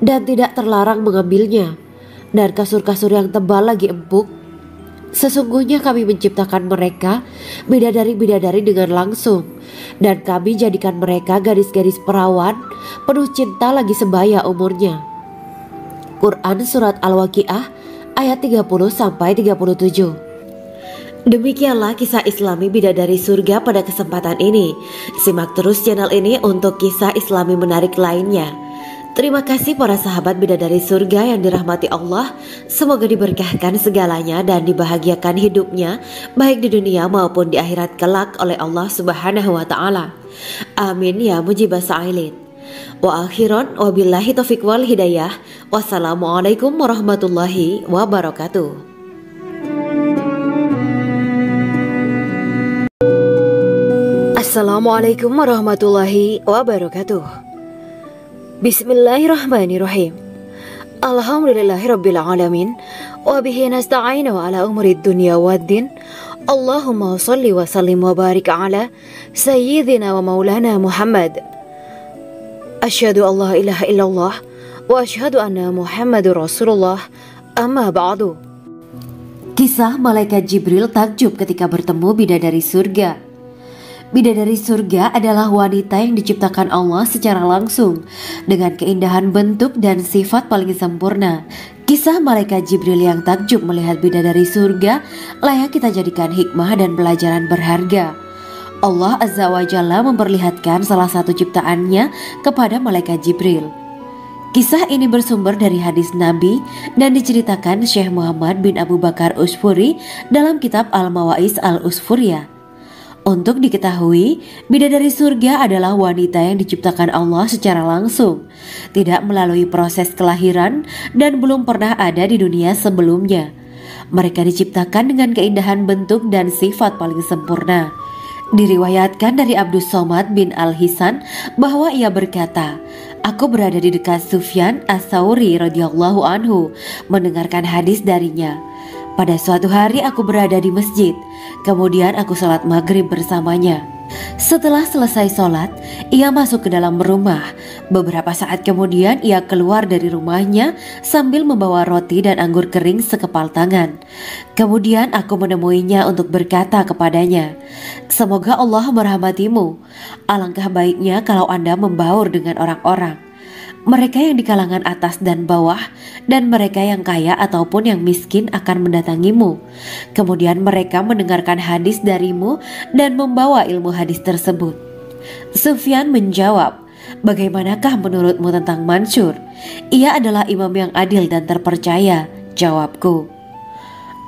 dan tidak terlarang mengambilnya, dan kasur-kasur yang tebal lagi empuk. Sesungguhnya kami menciptakan mereka bidadari-bidadari dengan langsung, dan kami jadikan mereka gadis-gadis perawan penuh cinta lagi sebaya umurnya. Quran Surat Al-Waqiah ayat 30-37. Demikianlah kisah Islami bidadari surga pada kesempatan ini. Simak terus channel ini untuk kisah Islami menarik lainnya. Terima kasih para sahabat bidadari surga yang dirahmati Allah. Semoga diberkahkan segalanya dan dibahagiakan hidupnya baik di dunia maupun di akhirat kelak oleh Allah Subhanahu wa taala. Amin ya mujibah sa'ilin. Wa akhiran wabillahi taufiq wal hidayah. Wassalamualaikum warahmatullahi wabarakatuh. Assalamualaikum warahmatullahi wabarakatuh. Bismillahirrahmanirrahim. Alhamdulillahirabbil alamin wa bihi nasta'inu ala umuri dunya waddin. Allahumma shalli wa sallim wa barik ala sayyidina wa maulana Muhammad. Asyhadu an la ilaha illallah wa asyhadu anna Muhammadur Rasulullah. Amma ba'du. Kisah malaikat Jibril takjub ketika bertemu bidadari surga. Bidadari surga adalah wanita yang diciptakan Allah secara langsung dengan keindahan bentuk dan sifat paling sempurna. Kisah malaikat Jibril yang takjub melihat bidadari surga layak kita jadikan hikmah dan pelajaran berharga. Allah Azza wa Jalla memperlihatkan salah satu ciptaannya kepada malaikat Jibril. Kisah ini bersumber dari hadis Nabi dan diceritakan Syekh Muhammad bin Abu Bakar Usfuri dalam kitab Al-Mawaiz Al-Usfuriyah. Untuk diketahui, bidadari surga adalah wanita yang diciptakan Allah secara langsung, tidak melalui proses kelahiran dan belum pernah ada di dunia sebelumnya. Mereka diciptakan dengan keindahan bentuk dan sifat paling sempurna. Diriwayatkan dari Abdus Somad bin Al-Hisan bahwa ia berkata, Aku berada di dekat Sufyan As-Sauri radhiyallahu anhu mendengarkan hadis darinya. Pada suatu hari aku berada di masjid, kemudian aku sholat maghrib bersamanya. Setelah selesai sholat, ia masuk ke dalam rumah. Beberapa saat kemudian ia keluar dari rumahnya sambil membawa roti dan anggur kering sekepal tangan. Kemudian aku menemuinya untuk berkata kepadanya, Semoga Allah merahmatimu. Alangkah baiknya kalau Anda membaur dengan orang-orang. Mereka yang di kalangan atas dan bawah, dan mereka yang kaya ataupun yang miskin akan mendatangimu. Kemudian mereka mendengarkan hadis darimu dan membawa ilmu hadis tersebut. Sufyan menjawab, Bagaimanakah menurutmu tentang Mansur? Ia adalah imam yang adil dan terpercaya. Jawabku.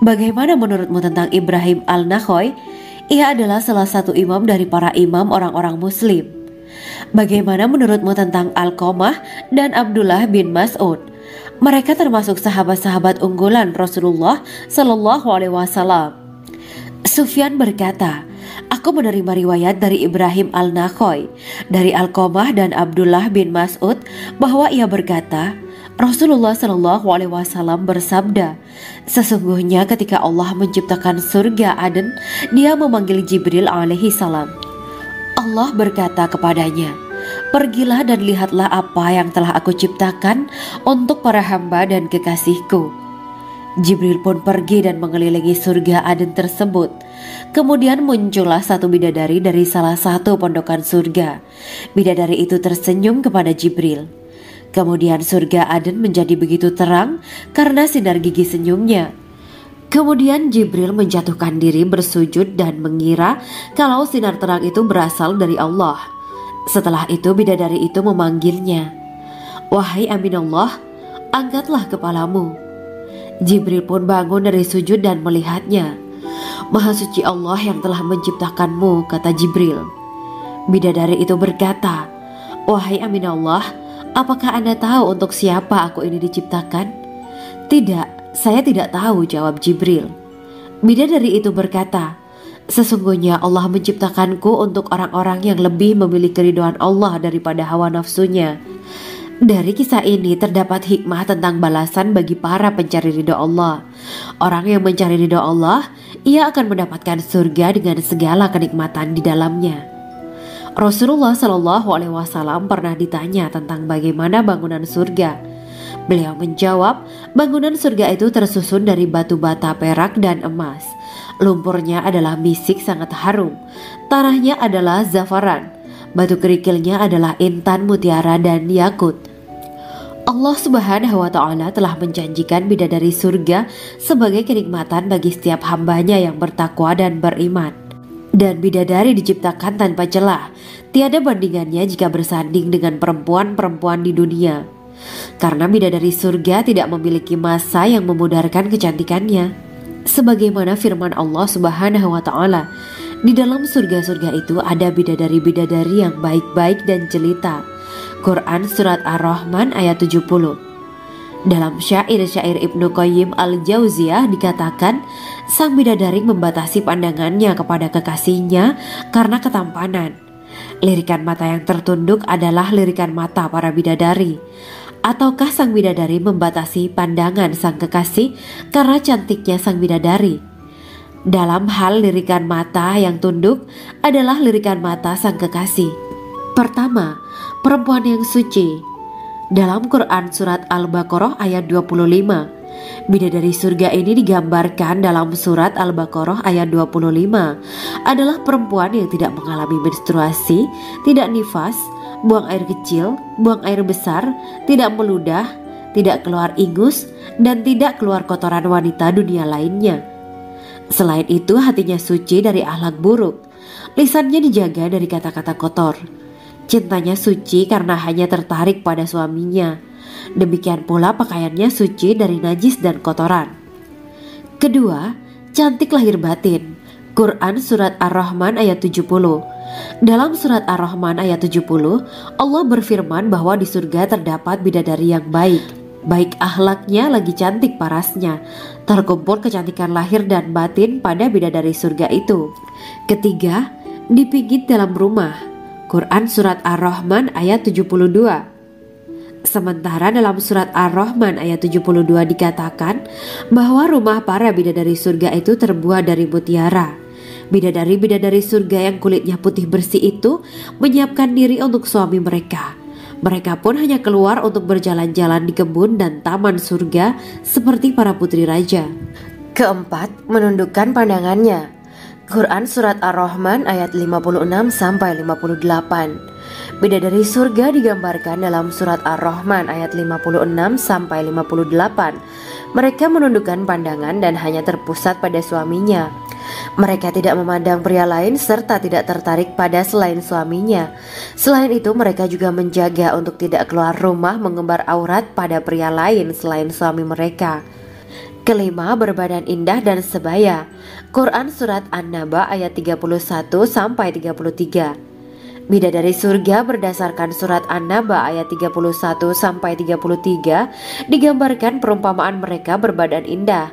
Bagaimana menurutmu tentang Ibrahim Al-Nakhoy? Ia adalah salah satu imam dari para imam orang-orang muslim. Bagaimana menurutmu tentang Alqamah dan Abdullah bin Mas'ud? Mereka termasuk sahabat-sahabat unggulan Rasulullah Sallallahu Alaihi Wasallam. Sufyan berkata, Aku menerima riwayat dari Ibrahim Al-Nakhoy, dari Alqamah dan Abdullah bin Mas'ud bahwa ia berkata, Rasulullah Sallallahu Alaihi Wasallam bersabda, Sesungguhnya ketika Allah menciptakan surga Aden, Dia memanggil Jibril alaihi salam. Allah berkata kepadanya, Pergilah dan lihatlah apa yang telah aku ciptakan untuk para hamba dan kekasihku. Jibril pun pergi dan mengelilingi surga Aden tersebut. Kemudian muncullah satu bidadari dari salah satu pondokan surga. Bidadari itu tersenyum kepada Jibril. Kemudian surga Aden menjadi begitu terang karena sinar gigi senyumnya. Kemudian Jibril menjatuhkan diri bersujud dan mengira kalau sinar terang itu berasal dari Allah. Setelah itu bidadari itu memanggilnya, "Wahai Aminullah, angkatlah kepalamu." Jibril pun bangun dari sujud dan melihatnya. "Maha suci Allah yang telah menciptakanmu," kata Jibril. Bidadari itu berkata, "Wahai Aminullah, apakah Anda tahu untuk siapa aku ini diciptakan?" "Tidak, saya tidak tahu," jawab Jibril. Bidadari itu berkata, "Sesungguhnya Allah menciptakanku untuk orang-orang yang lebih memilih keridhaan Allah daripada hawa nafsunya." Dari kisah ini terdapat hikmah tentang balasan bagi para pencari ridho Allah. Orang yang mencari ridho Allah, ia akan mendapatkan surga dengan segala kenikmatan di dalamnya. Rasulullah Shallallahu Alaihi Wasallam pernah ditanya tentang bagaimana bangunan surga. Beliau menjawab, bangunan surga itu tersusun dari batu bata, perak, dan emas. Lumpurnya adalah misik sangat harum, tanahnya adalah zafaran, batu kerikilnya adalah intan, mutiara, dan yakut. Allah Subhanahu wa Ta'ala telah menjanjikan bidadari surga sebagai kenikmatan bagi setiap hambanya yang bertakwa dan beriman. Dan bidadari diciptakan tanpa celah, tiada bandingannya jika bersanding dengan perempuan-perempuan di dunia. Karena bidadari surga tidak memiliki masa yang memudarkan kecantikannya. Sebagaimana firman Allah Subhanahu wa Ta'ala, di dalam surga-surga itu ada bidadari-bidadari yang baik-baik dan jelita. Quran Surat Ar-Rahman ayat 70. Dalam syair-syair Ibnu Qayyim Al-Jauziyah dikatakan, sang bidadari membatasi pandangannya kepada kekasihnya karena ketampanan. Lirikan mata yang tertunduk adalah lirikan mata para bidadari. Ataukah sang bidadari membatasi pandangan sang kekasih karena cantiknya sang bidadari? Dalam hal lirikan mata yang tunduk adalah lirikan mata sang kekasih. Pertama, perempuan yang suci. Dalam Quran Surat Al-Baqarah ayat 25, bidadari surga ini digambarkan dalam Surat Al-Baqarah ayat 25 adalah perempuan yang tidak mengalami menstruasi, tidak nifas, buang air kecil, buang air besar, tidak meludah, tidak keluar ingus, dan tidak keluar kotoran wanita dunia lainnya. Selain itu, hatinya suci dari akhlak buruk, lisannya dijaga dari kata-kata kotor. Cintanya suci karena hanya tertarik pada suaminya. Demikian pula pakaiannya suci dari najis dan kotoran. Kedua, cantik lahir batin. Quran Surat Ar-Rahman ayat 70. Dalam Surat Ar-Rahman ayat 70, Allah berfirman bahwa di surga terdapat bidadari yang baik. Baik akhlaknya lagi cantik parasnya. Terkumpul kecantikan lahir dan batin pada bidadari surga itu. Ketiga, dipijit dalam rumah. Quran Surat Ar-Rahman ayat 72. Sementara dalam Surat Ar-Rahman ayat 72 dikatakan bahwa rumah para bidadari surga itu terbuat dari mutiara. Bidadari-bidadari surga yang kulitnya putih bersih itu menyiapkan diri untuk suami mereka. Mereka pun hanya keluar untuk berjalan-jalan di kebun dan taman surga seperti para putri raja. Keempat, menundukkan pandangannya. Quran Surat Ar-Rahman ayat 56-58. Bidadari surga digambarkan dalam Surat Ar-Rahman ayat 56-58. Mereka menundukkan pandangan dan hanya terpusat pada suaminya. Mereka tidak memandang pria lain serta tidak tertarik pada selain suaminya. Selain itu, mereka juga menjaga untuk tidak keluar rumah mengembar aurat pada pria lain selain suami mereka. Kelima, berbadan indah dan sebaya. Quran Surat An-Naba ayat 31-33. Bidadari surga berdasarkan Surat An-Naba ayat 31-33 digambarkan perumpamaan mereka berbadan indah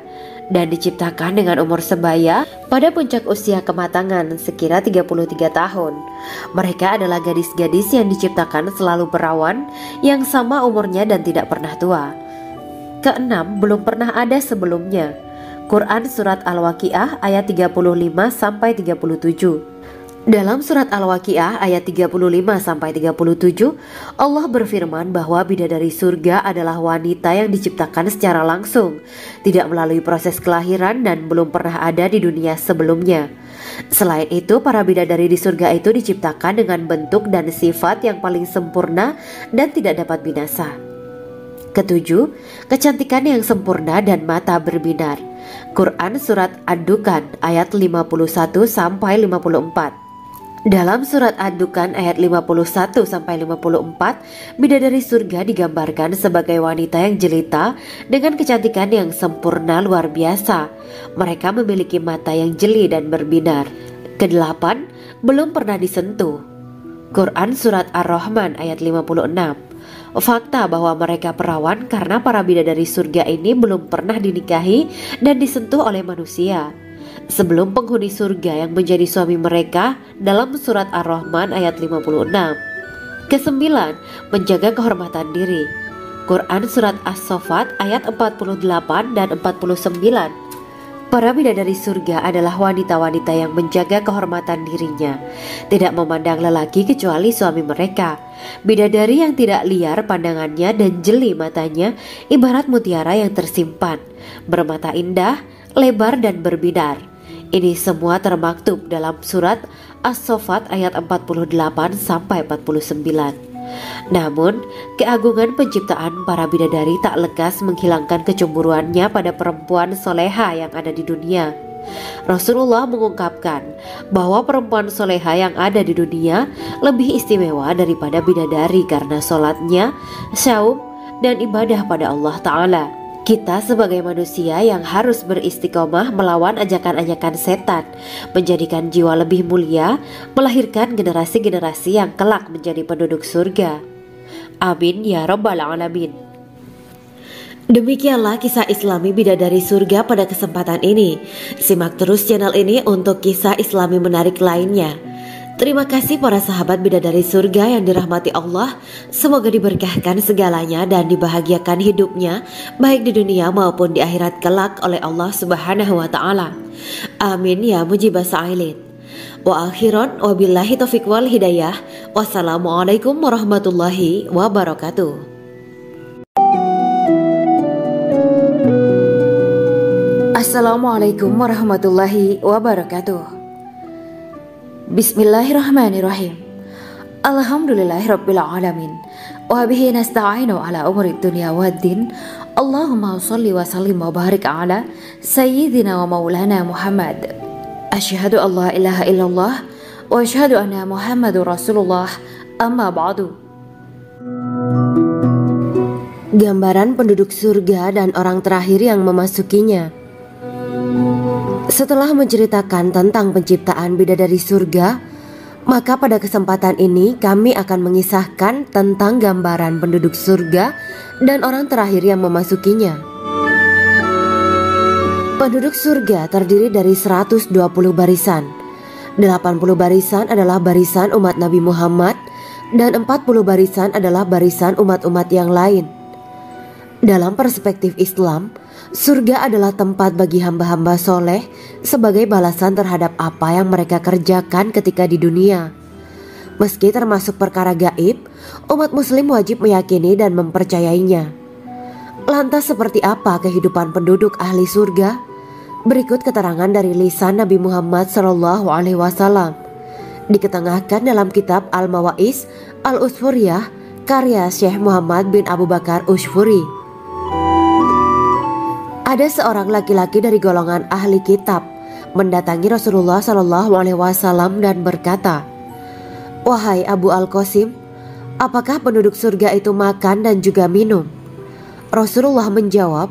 dan diciptakan dengan umur sebaya pada puncak usia kematangan sekira 33 tahun. Mereka adalah gadis-gadis yang diciptakan selalu perawan yang sama umurnya dan tidak pernah tua. Keenam, belum pernah ada sebelumnya. Quran Surat Al-Waqiah ayat 35-37. Dalam surat Al-Waqiah ayat 35-37, Allah berfirman bahwa bidadari surga adalah wanita yang diciptakan secara langsung, tidak melalui proses kelahiran dan belum pernah ada di dunia sebelumnya. Selain itu, para bidadari di surga itu diciptakan dengan bentuk dan sifat yang paling sempurna dan tidak dapat binasa. Ketujuh, kecantikan yang sempurna dan mata berbinar. Quran Surat Ad-Dukhan ayat 51-54. Dalam surat Ad-Dukhan ayat 51-54, bidadari surga digambarkan sebagai wanita yang jelita dengan kecantikan yang sempurna luar biasa. Mereka memiliki mata yang jeli dan berbinar. Kedelapan, belum pernah disentuh. Quran Surat Ar-Rahman ayat 56. Fakta bahwa mereka perawan karena para bidadari surga ini belum pernah dinikahi dan disentuh oleh manusia sebelum penghuni surga yang menjadi suami mereka dalam surat Ar-Rahman ayat 56. Kesembilan, menjaga kehormatan diri. Quran Surat As-Saffat ayat 48 dan 49. Para bidadari surga adalah wanita-wanita yang menjaga kehormatan dirinya, tidak memandang lelaki kecuali suami mereka. Bidadari yang tidak liar pandangannya dan jeli matanya ibarat mutiara yang tersimpan, bermata indah, lebar dan berbinar. Ini semua termaktub dalam surat As-Saffat ayat 48-49. Namun, keagungan penciptaan para bidadari tak lekas menghilangkan kecemburuannya pada perempuan soleha yang ada di dunia. Rasulullah mengungkapkan bahwa perempuan soleha yang ada di dunia lebih istimewa daripada bidadari karena sholatnya, saum, dan ibadah pada Allah Ta'ala. Kita sebagai manusia yang harus beristiqomah melawan ajakan-ajakan setan, menjadikan jiwa lebih mulia, melahirkan generasi-generasi yang kelak menjadi penduduk surga. Amin ya Rabbal Alamin. Demikianlah kisah Islami bidadari surga pada kesempatan ini. Simak terus channel ini untuk kisah Islami menarik lainnya. Terima kasih para sahabat bidadari surga yang dirahmati Allah. Semoga diberkahkan segalanya dan dibahagiakan hidupnya baik di dunia maupun di akhirat kelak oleh Allah Subhanahu wa Ta'ala. Amin ya mujibah sa'ilin. Wa akhiran wabillahi taufiq wal hidayah. Wassalamualaikum warahmatullahi wabarakatuh. Assalamualaikum warahmatullahi wabarakatuh. Bismillahirrahmanirrahim. Alhamdulillahirabbil alamin. Wa bihi nasta'inu ala umuri dunya waddin. Allahumma shalli wa sallim wa barik ala sayyidina wa maulana Muhammad. Asyhadu an la ilaha illallah wa asyhadu anna Muhammadur Rasulullah. Amma ba'du. Gambaran penduduk surga dan orang terakhir yang memasukinya. Setelah menceritakan tentang penciptaan bidadari surga, maka pada kesempatan ini kami akan mengisahkan tentang gambaran penduduk surga dan orang terakhir yang memasukinya. Penduduk surga terdiri dari 120 barisan. 80 barisan adalah barisan umat Nabi Muhammad dan 40 barisan adalah barisan umat-umat yang lain. Dalam perspektif Islam, surga adalah tempat bagi hamba-hamba soleh sebagai balasan terhadap apa yang mereka kerjakan ketika di dunia. Meski termasuk perkara gaib, umat muslim wajib meyakini dan mempercayainya. Lantas seperti apa kehidupan penduduk ahli surga? Berikut keterangan dari lisan Nabi Muhammad SAW, diketengahkan dalam kitab Al-Mawa'is Al-Usfuriyah karya Syekh Muhammad bin Abu Bakar Usfuri. Ada seorang laki-laki dari golongan ahli kitab mendatangi Rasulullah SAW dan berkata, "Wahai Abu Al-Qasim, apakah penduduk surga itu makan dan juga minum?" Rasulullah menjawab,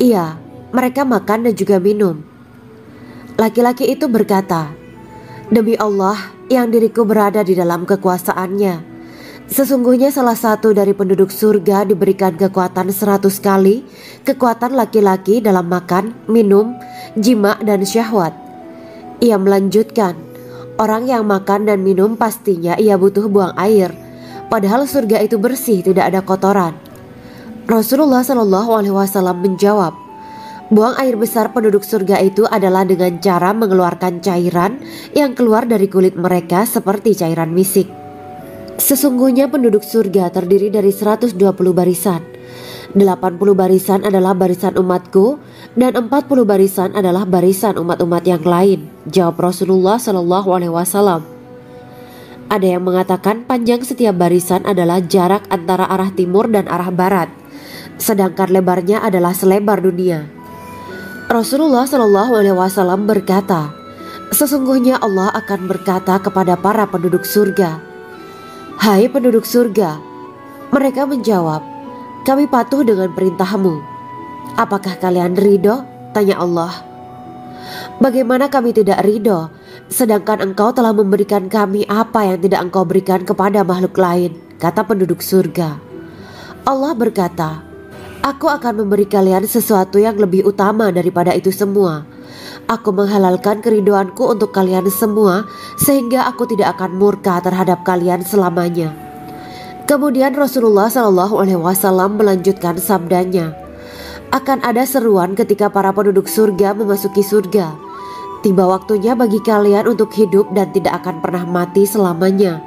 "Iya, mereka makan dan juga minum." Laki-laki itu berkata, "Demi Allah yang diriku berada di dalam kekuasaannya, sesungguhnya salah satu dari penduduk surga diberikan kekuatan 100 kali kekuatan laki-laki dalam makan, minum, jima, dan syahwat." Ia melanjutkan, "Orang yang makan dan minum pastinya ia butuh buang air, padahal surga itu bersih, tidak ada kotoran." Rasulullah SAW menjawab, Buang air besar penduduk surga itu adalah dengan cara mengeluarkan cairan yang keluar dari kulit mereka seperti cairan misik. Sesungguhnya penduduk surga terdiri dari 120 barisan. 80 barisan adalah barisan umatku dan 40 barisan adalah barisan umat-umat yang lain, jawab Rasulullah SAW. Ada yang mengatakan panjang setiap barisan adalah jarak antara arah timur dan arah barat, sedangkan lebarnya adalah selebar dunia. Rasulullah SAW berkata, sesungguhnya Allah akan berkata kepada para penduduk surga, "Hai penduduk surga." Mereka menjawab, "Kami patuh dengan perintahmu." "Apakah kalian ridho?" tanya Allah. "Bagaimana kami tidak ridho, sedangkan engkau telah memberikan kami apa yang tidak engkau berikan kepada makhluk lain," kata penduduk surga. Allah berkata, "Aku akan memberi kalian sesuatu yang lebih utama daripada itu semua. Aku menghalalkan keridoanku untuk kalian semua sehingga aku tidak akan murka terhadap kalian selamanya." Kemudian Rasulullah SAW melanjutkan sabdanya, "Akan ada seruan ketika para penduduk surga memasuki surga. Tiba waktunya bagi kalian untuk hidup dan tidak akan pernah mati selamanya,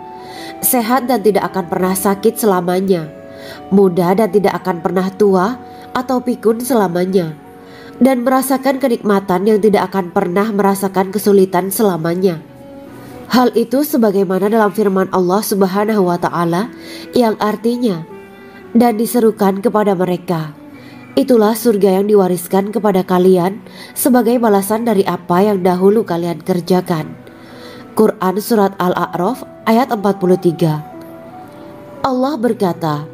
sehat dan tidak akan pernah sakit selamanya, muda dan tidak akan pernah tua atau pikun selamanya, dan merasakan kenikmatan yang tidak akan pernah merasakan kesulitan selamanya." Hal itu sebagaimana dalam firman Allah Subhanahu wa Ta'ala yang artinya, "Dan diserukan kepada mereka, itulah surga yang diwariskan kepada kalian sebagai balasan dari apa yang dahulu kalian kerjakan." Quran Surat Al-A'raf ayat 43. Allah berkata,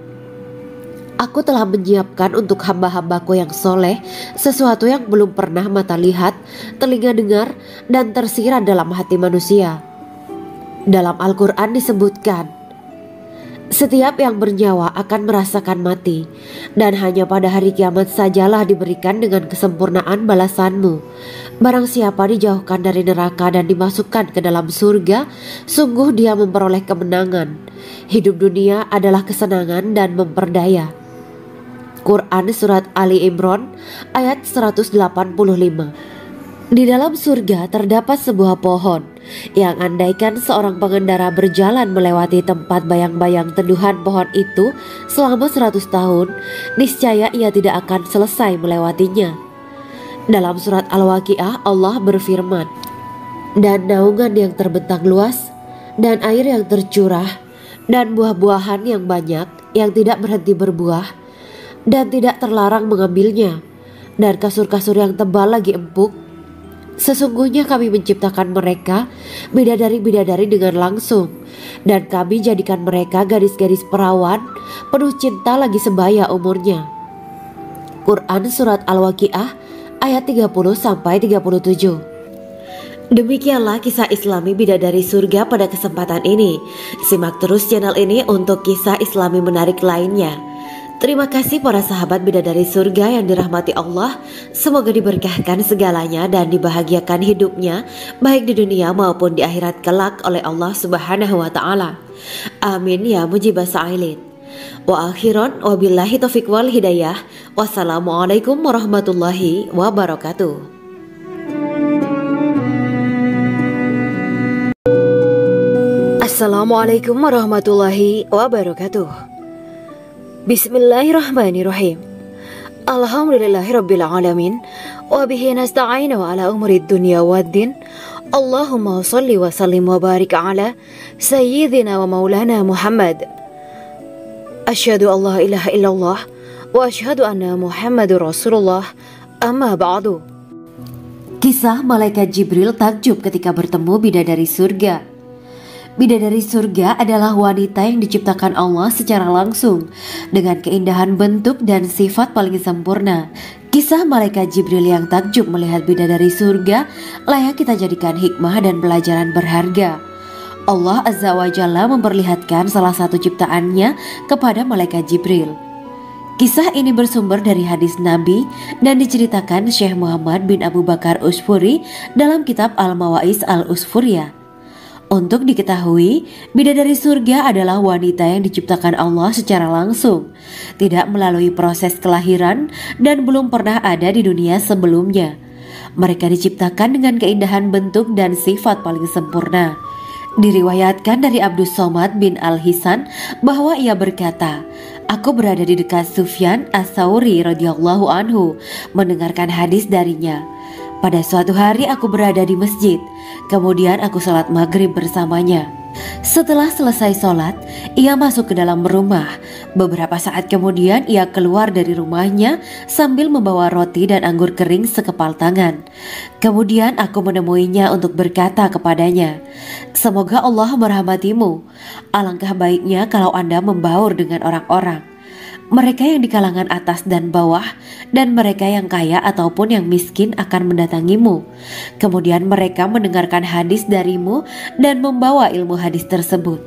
"Aku telah menyiapkan untuk hamba-hambaku yang soleh sesuatu yang belum pernah mata lihat, telinga dengar, dan tersirat dalam hati manusia." Dalam Al-Quran disebutkan, setiap yang bernyawa akan merasakan mati, dan hanya pada hari kiamat sajalah diberikan dengan kesempurnaan balasanmu. Barang siapa dijauhkan dari neraka dan dimasukkan ke dalam surga, sungguh dia memperoleh kemenangan. Hidup dunia adalah kesenangan dan memperdaya. Quran Surat Ali Imran ayat 185. Di dalam surga terdapat sebuah pohon yang andaikan seorang pengendara berjalan melewati tempat bayang-bayang teduhan pohon itu selama 100 tahun, niscaya ia tidak akan selesai melewatinya. Dalam surat Al-Waqiah Allah berfirman, "Dan naungan yang terbentang luas, dan air yang tercurah, dan buah-buahan yang banyak yang tidak berhenti berbuah, dan tidak terlarang mengambilnya, dan kasur-kasur yang tebal lagi empuk. Sesungguhnya kami menciptakan mereka bidadari-bidadari dengan langsung, dan kami jadikan mereka gadis-gadis perawan penuh cinta lagi sebaya umurnya." Quran Surat Al-Waqiah ayat 30-37. Demikianlah kisah Islami bidadari surga pada kesempatan ini. Simak terus channel ini untuk kisah Islami menarik lainnya. Terima kasih para sahabat bidadari surga yang dirahmati Allah. Semoga diberkahkan segalanya dan dibahagiakan hidupnya baik di dunia maupun di akhirat kelak oleh Allah Subhanahu wa Ta'ala. Amin ya mujibah sa'ilin. Wa akhiran wabillahi taufiq wal hidayah. Wassalamualaikum warahmatullahi wabarakatuh. Assalamualaikum warahmatullahi wabarakatuh. Bismillahirrahmanirrahim. Alhamdulillahirabbil alamin wa bihi nasta'inu ala umuri dunya waddin. Allahumma shalli wa sallim wa barik ala sayyidina wa maulana Muhammad. Asyhadu an la ilaha illallah wa asyhadu anna Muhammadur Rasulullah. Amma ba'du. Kisah malaikat Jibril takjub ketika bertemu bidadari surga. Bidadari surga adalah wanita yang diciptakan Allah secara langsung dengan keindahan bentuk dan sifat paling sempurna. Kisah malaikat Jibril yang takjub melihat bidadari surga layak kita jadikan hikmah dan pelajaran berharga. Allah Azza wa Jalla memperlihatkan salah satu ciptaannya kepada malaikat Jibril. Kisah ini bersumber dari hadis Nabi dan diceritakan Syekh Muhammad bin Abu Bakar Usfuri dalam kitab Al-Mawaiz Al-Usfuriyah. Untuk diketahui, bidadari surga adalah wanita yang diciptakan Allah secara langsung, tidak melalui proses kelahiran dan belum pernah ada di dunia sebelumnya. Mereka diciptakan dengan keindahan bentuk dan sifat paling sempurna. Diriwayatkan dari Abdus Somad bin Al-Hisan bahwa ia berkata, "Aku berada di dekat Sufyan Ats-Tsauri radhiyallahu anhu mendengarkan hadis darinya. Pada suatu hari aku berada di masjid, kemudian aku sholat maghrib bersamanya. Setelah selesai sholat, ia masuk ke dalam rumah. Beberapa saat kemudian ia keluar dari rumahnya sambil membawa roti dan anggur kering sekepal tangan. Kemudian aku menemuinya untuk berkata kepadanya, 'Semoga Allah merahmatimu. Alangkah baiknya kalau Anda membaur dengan orang-orang. Mereka yang di kalangan atas dan bawah, dan mereka yang kaya ataupun yang miskin akan mendatangimu. Kemudian mereka mendengarkan hadis darimu dan membawa ilmu hadis tersebut.'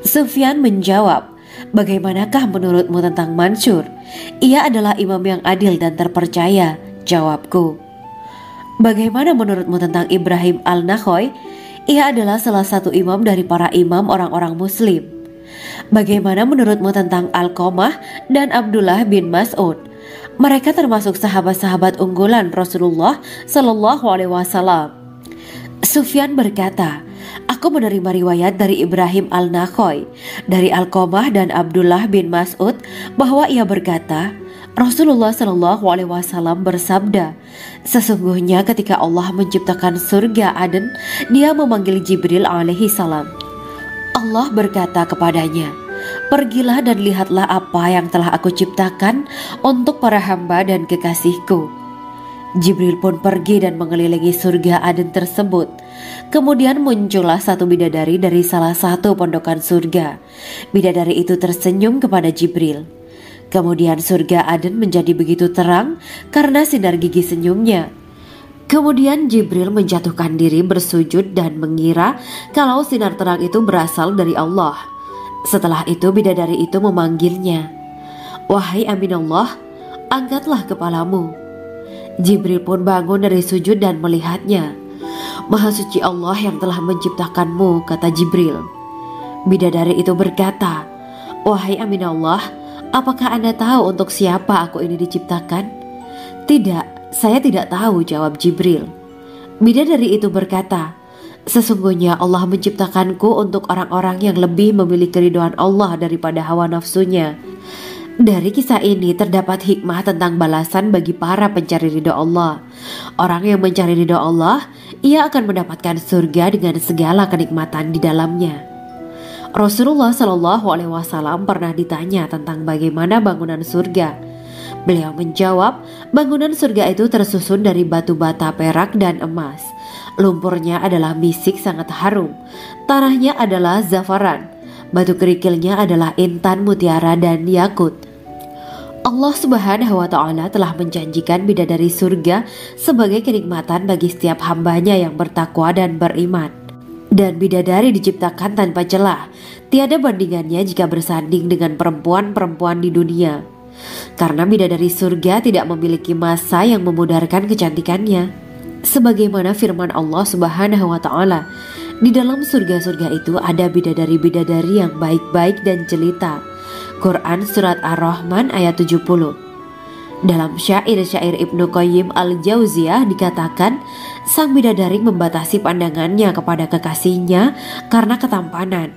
Sufyan menjawab, 'Bagaimanakah menurutmu tentang Mansur? Ia adalah imam yang adil dan terpercaya.' Jawabku, 'Bagaimana menurutmu tentang Ibrahim Al-Nakhoy? Ia adalah salah satu imam dari para imam orang-orang muslim.' 'Bagaimana menurutmu tentang Alqamah dan Abdullah bin Mas'ud? Mereka termasuk sahabat-sahabat unggulan Rasulullah Shallallahu Alaihi Wasallam.' Sufyan berkata, 'Aku menerima riwayat dari Ibrahim Al-Nakhoy, dari Alqamah dan Abdullah bin Mas'ud bahwa ia berkata, Rasulullah Shallallahu Alaihi Wasallam bersabda, sesungguhnya ketika Allah menciptakan surga Aden, Dia memanggil Jibril alaihi salam. Allah berkata kepadanya, pergilah dan lihatlah apa yang telah aku ciptakan untuk para hamba dan kekasihku. Jibril pun pergi dan mengelilingi surga Aden tersebut. Kemudian muncullah satu bidadari dari salah satu pondokan surga. Bidadari itu tersenyum kepada Jibril. Kemudian surga Aden menjadi begitu terang karena sinar gigi senyumnya. Kemudian Jibril menjatuhkan diri bersujud dan mengira kalau sinar terang itu berasal dari Allah. Setelah itu bidadari itu memanggilnya, wahai Aminullah, angkatlah kepalamu. Jibril pun bangun dari sujud dan melihatnya. Maha suci Allah yang telah menciptakanmu, kata Jibril. Bidadari itu berkata, wahai Aminullah, apakah Anda tahu untuk siapa aku ini diciptakan? Tidak, saya tidak tahu, jawab Jibril. Bidadari itu berkata, sesungguhnya Allah menciptakanku untuk orang-orang yang lebih memilih keridhaan Allah daripada hawa nafsunya. Dari kisah ini terdapat hikmah tentang balasan bagi para pencari ridha Allah. Orang yang mencari ridha Allah, ia akan mendapatkan surga dengan segala kenikmatan di dalamnya. Rasulullah Shallallahu Alaihi Wasallam pernah ditanya tentang bagaimana bangunan surga. Beliau menjawab, bangunan surga itu tersusun dari batu bata, perak, dan emas. Lumpurnya adalah misik sangat harum. Tanahnya adalah zafaran. Batu kerikilnya adalah intan, mutiara, dan yakut. Allah Subhanahu wa Ta'ala telah menjanjikan bidadari surga sebagai kenikmatan bagi setiap hambanya yang bertakwa dan beriman. Dan bidadari diciptakan tanpa celah, tiada bandingannya jika bersanding dengan perempuan-perempuan di dunia. Karena bidadari surga tidak memiliki masa yang memudarkan kecantikannya. Sebagaimana firman Allah Subhanahu wa Ta'ala, di dalam surga-surga itu ada bidadari-bidadari yang baik-baik dan jelita. Quran Surat Ar-Rahman ayat 70. Dalam syair-syair Ibnu Qayyim Al-Jauziyah dikatakan, sang bidadari membatasi pandangannya kepada kekasihnya karena ketampanan.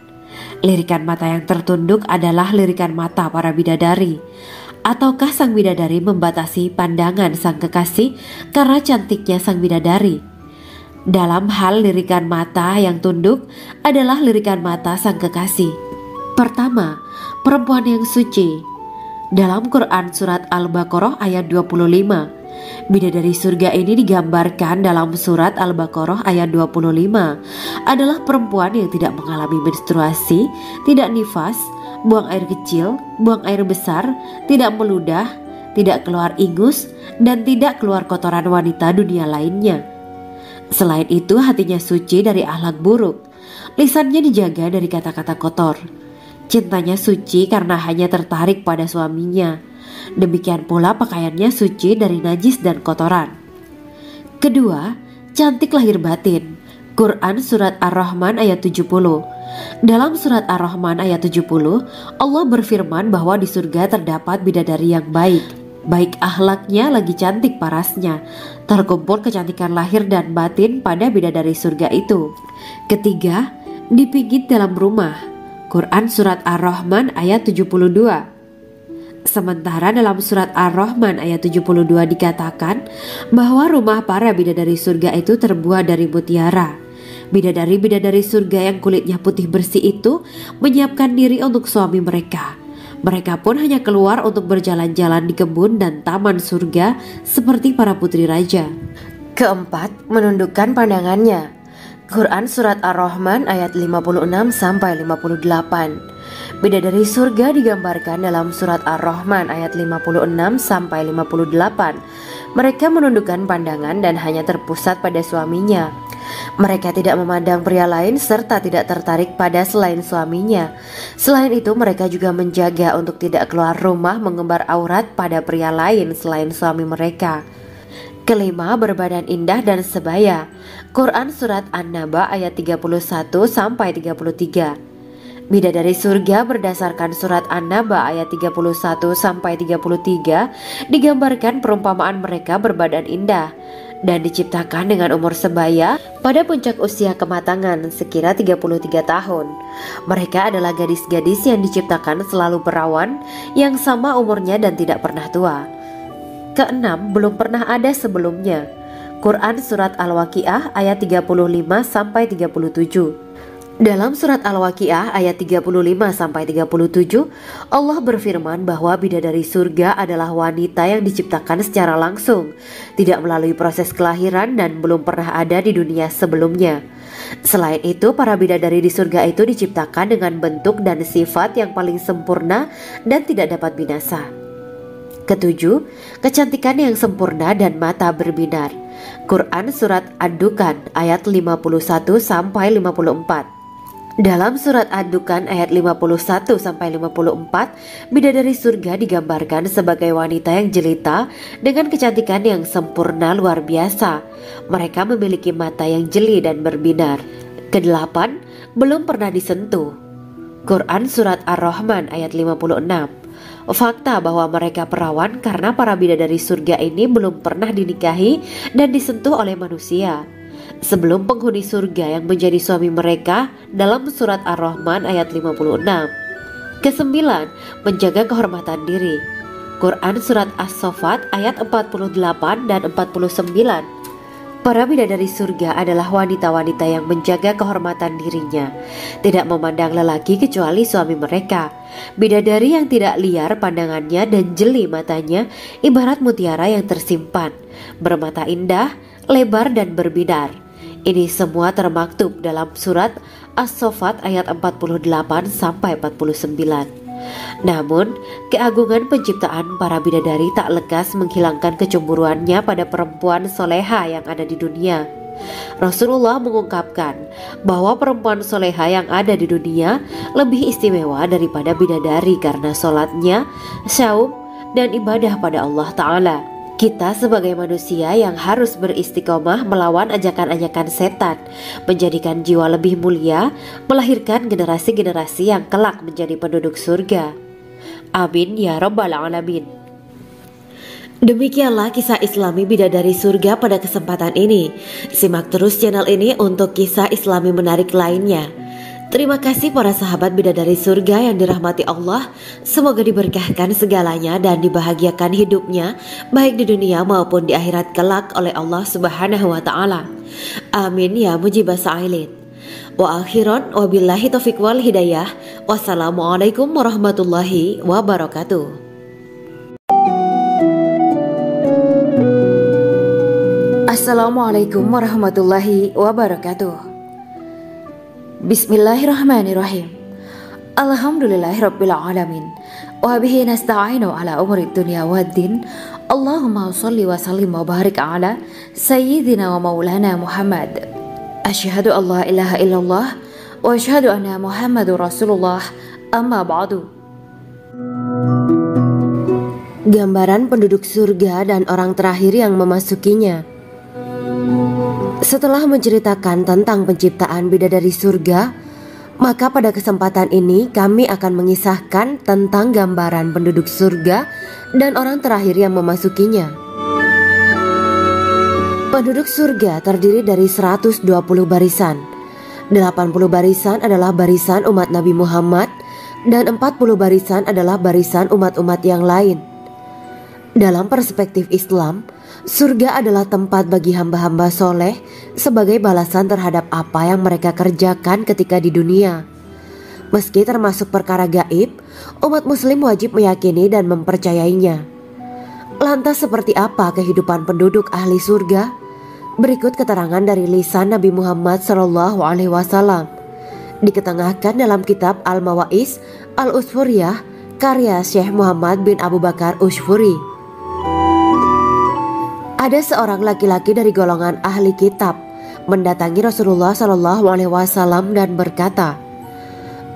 Lirikan mata yang tertunduk adalah lirikan mata para bidadari. Ataukah sang bidadari membatasi pandangan sang kekasih karena cantiknya sang bidadari? Dalam hal lirikan mata yang tunduk adalah lirikan mata sang kekasih. Pertama, perempuan yang suci. Dalam Quran Surat Al-Baqarah ayat 25, bidadari surga ini digambarkan dalam Surat Al-Baqarah ayat 25 adalah perempuan yang tidak mengalami menstruasi, tidak nifas, buang air kecil, buang air besar, tidak meludah, tidak keluar ingus, dan tidak keluar kotoran wanita dunia lainnya. Selain itu hatinya suci dari akhlak buruk, lisannya dijaga dari kata-kata kotor. Cintanya suci karena hanya tertarik pada suaminya. Demikian pula pakaiannya suci dari najis dan kotoran. Kedua, cantik lahir batin. Quran Surat Ar-Rahman ayat 70. Dalam Surat Ar-Rahman ayat 70, Allah berfirman bahwa di surga terdapat bidadari yang baik. Baik akhlaknya lagi cantik parasnya. Terkumpul kecantikan lahir dan batin pada bidadari surga itu. Ketiga, dipijit dalam rumah. Quran Surat Ar-Rahman ayat 72. Sementara dalam Surat Ar-Rahman ayat 72 dikatakan bahwa rumah para bidadari surga itu terbuat dari mutiara. Bidadari-bidadari surga yang kulitnya putih bersih itu menyiapkan diri untuk suami mereka. Mereka pun hanya keluar untuk berjalan-jalan di kebun dan taman surga seperti para putri raja. Keempat, menundukkan pandangannya. Quran Surat Ar-Rahman ayat 56-58. Bidadari surga digambarkan dalam Surat Ar-Rahman ayat 56-58. Mereka menundukkan pandangan dan hanya terpusat pada suaminya. Mereka tidak memandang pria lain serta tidak tertarik pada selain suaminya. Selain itu, mereka juga menjaga untuk tidak keluar rumah mengembar aurat pada pria lain selain suami mereka. Kelima, berbadan indah dan sebaya. Quran Surat An-Naba ayat 31-33. Bidadari surga berdasarkan Surat An-Naba ayat 31-33 digambarkan perumpamaan mereka berbadan indah dan diciptakan dengan umur sebaya pada puncak usia kematangan sekira 33 tahun. Mereka adalah gadis-gadis yang diciptakan selalu perawan yang sama umurnya dan tidak pernah tua. Keenam, belum pernah ada sebelumnya. Quran Surat Al-Waqiah ayat 35-37. Dalam Surat Al-Waqiah ayat 35-37, Allah berfirman bahwa bidadari surga adalah wanita yang diciptakan secara langsung, tidak melalui proses kelahiran dan belum pernah ada di dunia sebelumnya. Selain itu, para bidadari di surga itu diciptakan dengan bentuk dan sifat yang paling sempurna dan tidak dapat binasa. Ketujuh, kecantikan yang sempurna dan mata berbinar. Quran Surat Ad-Dukhan ayat 51-54. Dalam Surat Ad-Dukhan ayat 51-54, bidadari surga digambarkan sebagai wanita yang jelita dengan kecantikan yang sempurna luar biasa. Mereka memiliki mata yang jeli dan berbinar. Kedelapan, belum pernah disentuh. Quran Surat Ar-Rahman ayat 56. Fakta bahwa mereka perawan karena para bidadari surga ini belum pernah dinikahi dan disentuh oleh manusia sebelum penghuni surga yang menjadi suami mereka dalam Surat Ar-Rahman ayat 56. Kesembilan, menjaga kehormatan diri. Quran Surat As-Saffat ayat 48 dan 49. Para bidadari surga adalah wanita-wanita yang menjaga kehormatan dirinya, tidak memandang lelaki kecuali suami mereka. Bidadari yang tidak liar pandangannya dan jeli matanya ibarat mutiara yang tersimpan, bermata indah, lebar dan berbinar. Ini semua termaktub dalam Surat As-Saffat ayat 48-49. Namun, keagungan penciptaan para bidadari tak lekas menghilangkan kecemburuannya pada perempuan soleha yang ada di dunia. Rasulullah mengungkapkan bahwa perempuan soleha yang ada di dunia lebih istimewa daripada bidadari karena sholatnya, saum, dan ibadah pada Allah Ta'ala. Kita sebagai manusia yang harus beristiqomah melawan ajakan-ajakan setan, menjadikan jiwa lebih mulia, melahirkan generasi-generasi yang kelak menjadi penduduk surga. Amin ya rabbal alamin. Demikianlah kisah Islami bidadari surga pada kesempatan ini. Simak terus channel ini untuk kisah Islami menarik lainnya. Terima kasih para sahabat bidadari surga yang dirahmati Allah. Semoga diberkahkan segalanya dan dibahagiakan hidupnya baik di dunia maupun di akhirat kelak oleh Allah Subhanahu wa taala. Amin ya mujibas sa'ilin. Wa akhiran wabillahi taufiq wal hidayah. Wassalamualaikum warahmatullahi wabarakatuh. Assalamualaikum warahmatullahi wabarakatuh. Bismillahirrahmanirrahim. Alhamdulillahirabbil alamin. Wa bihi nasta'inu ala umuri dunya waddin. Allahumma shalli wa sallim wa barik ala sayyidina wa maulana Muhammad. Asyhadu an la ilaha illallah wa asyhadu anna Muhammadur Rasulullah. Amma ba'du. Gambaran penduduk surga dan orang terakhir yang memasukinya. Setelah menceritakan tentang penciptaan bidadari surga, maka pada kesempatan ini kami akan mengisahkan tentang gambaran penduduk surga dan orang terakhir yang memasukinya. Penduduk surga terdiri dari 120 barisan. 80 barisan adalah barisan umat Nabi Muhammad dan 40 barisan adalah barisan umat-umat yang lain. Dalam perspektif Islam, surga adalah tempat bagi hamba-hamba soleh sebagai balasan terhadap apa yang mereka kerjakan ketika di dunia. Meski termasuk perkara gaib, umat muslim wajib meyakini dan mempercayainya. Lantas seperti apa kehidupan penduduk ahli surga? Berikut keterangan dari lisan Nabi Muhammad SAW, diketengahkan dalam kitab Al-Mawa'is Al-Usfuriyah karya Syekh Muhammad bin Abu Bakar Ushfuri. Ada seorang laki-laki dari golongan ahli kitab mendatangi Rasulullah SAW dan berkata,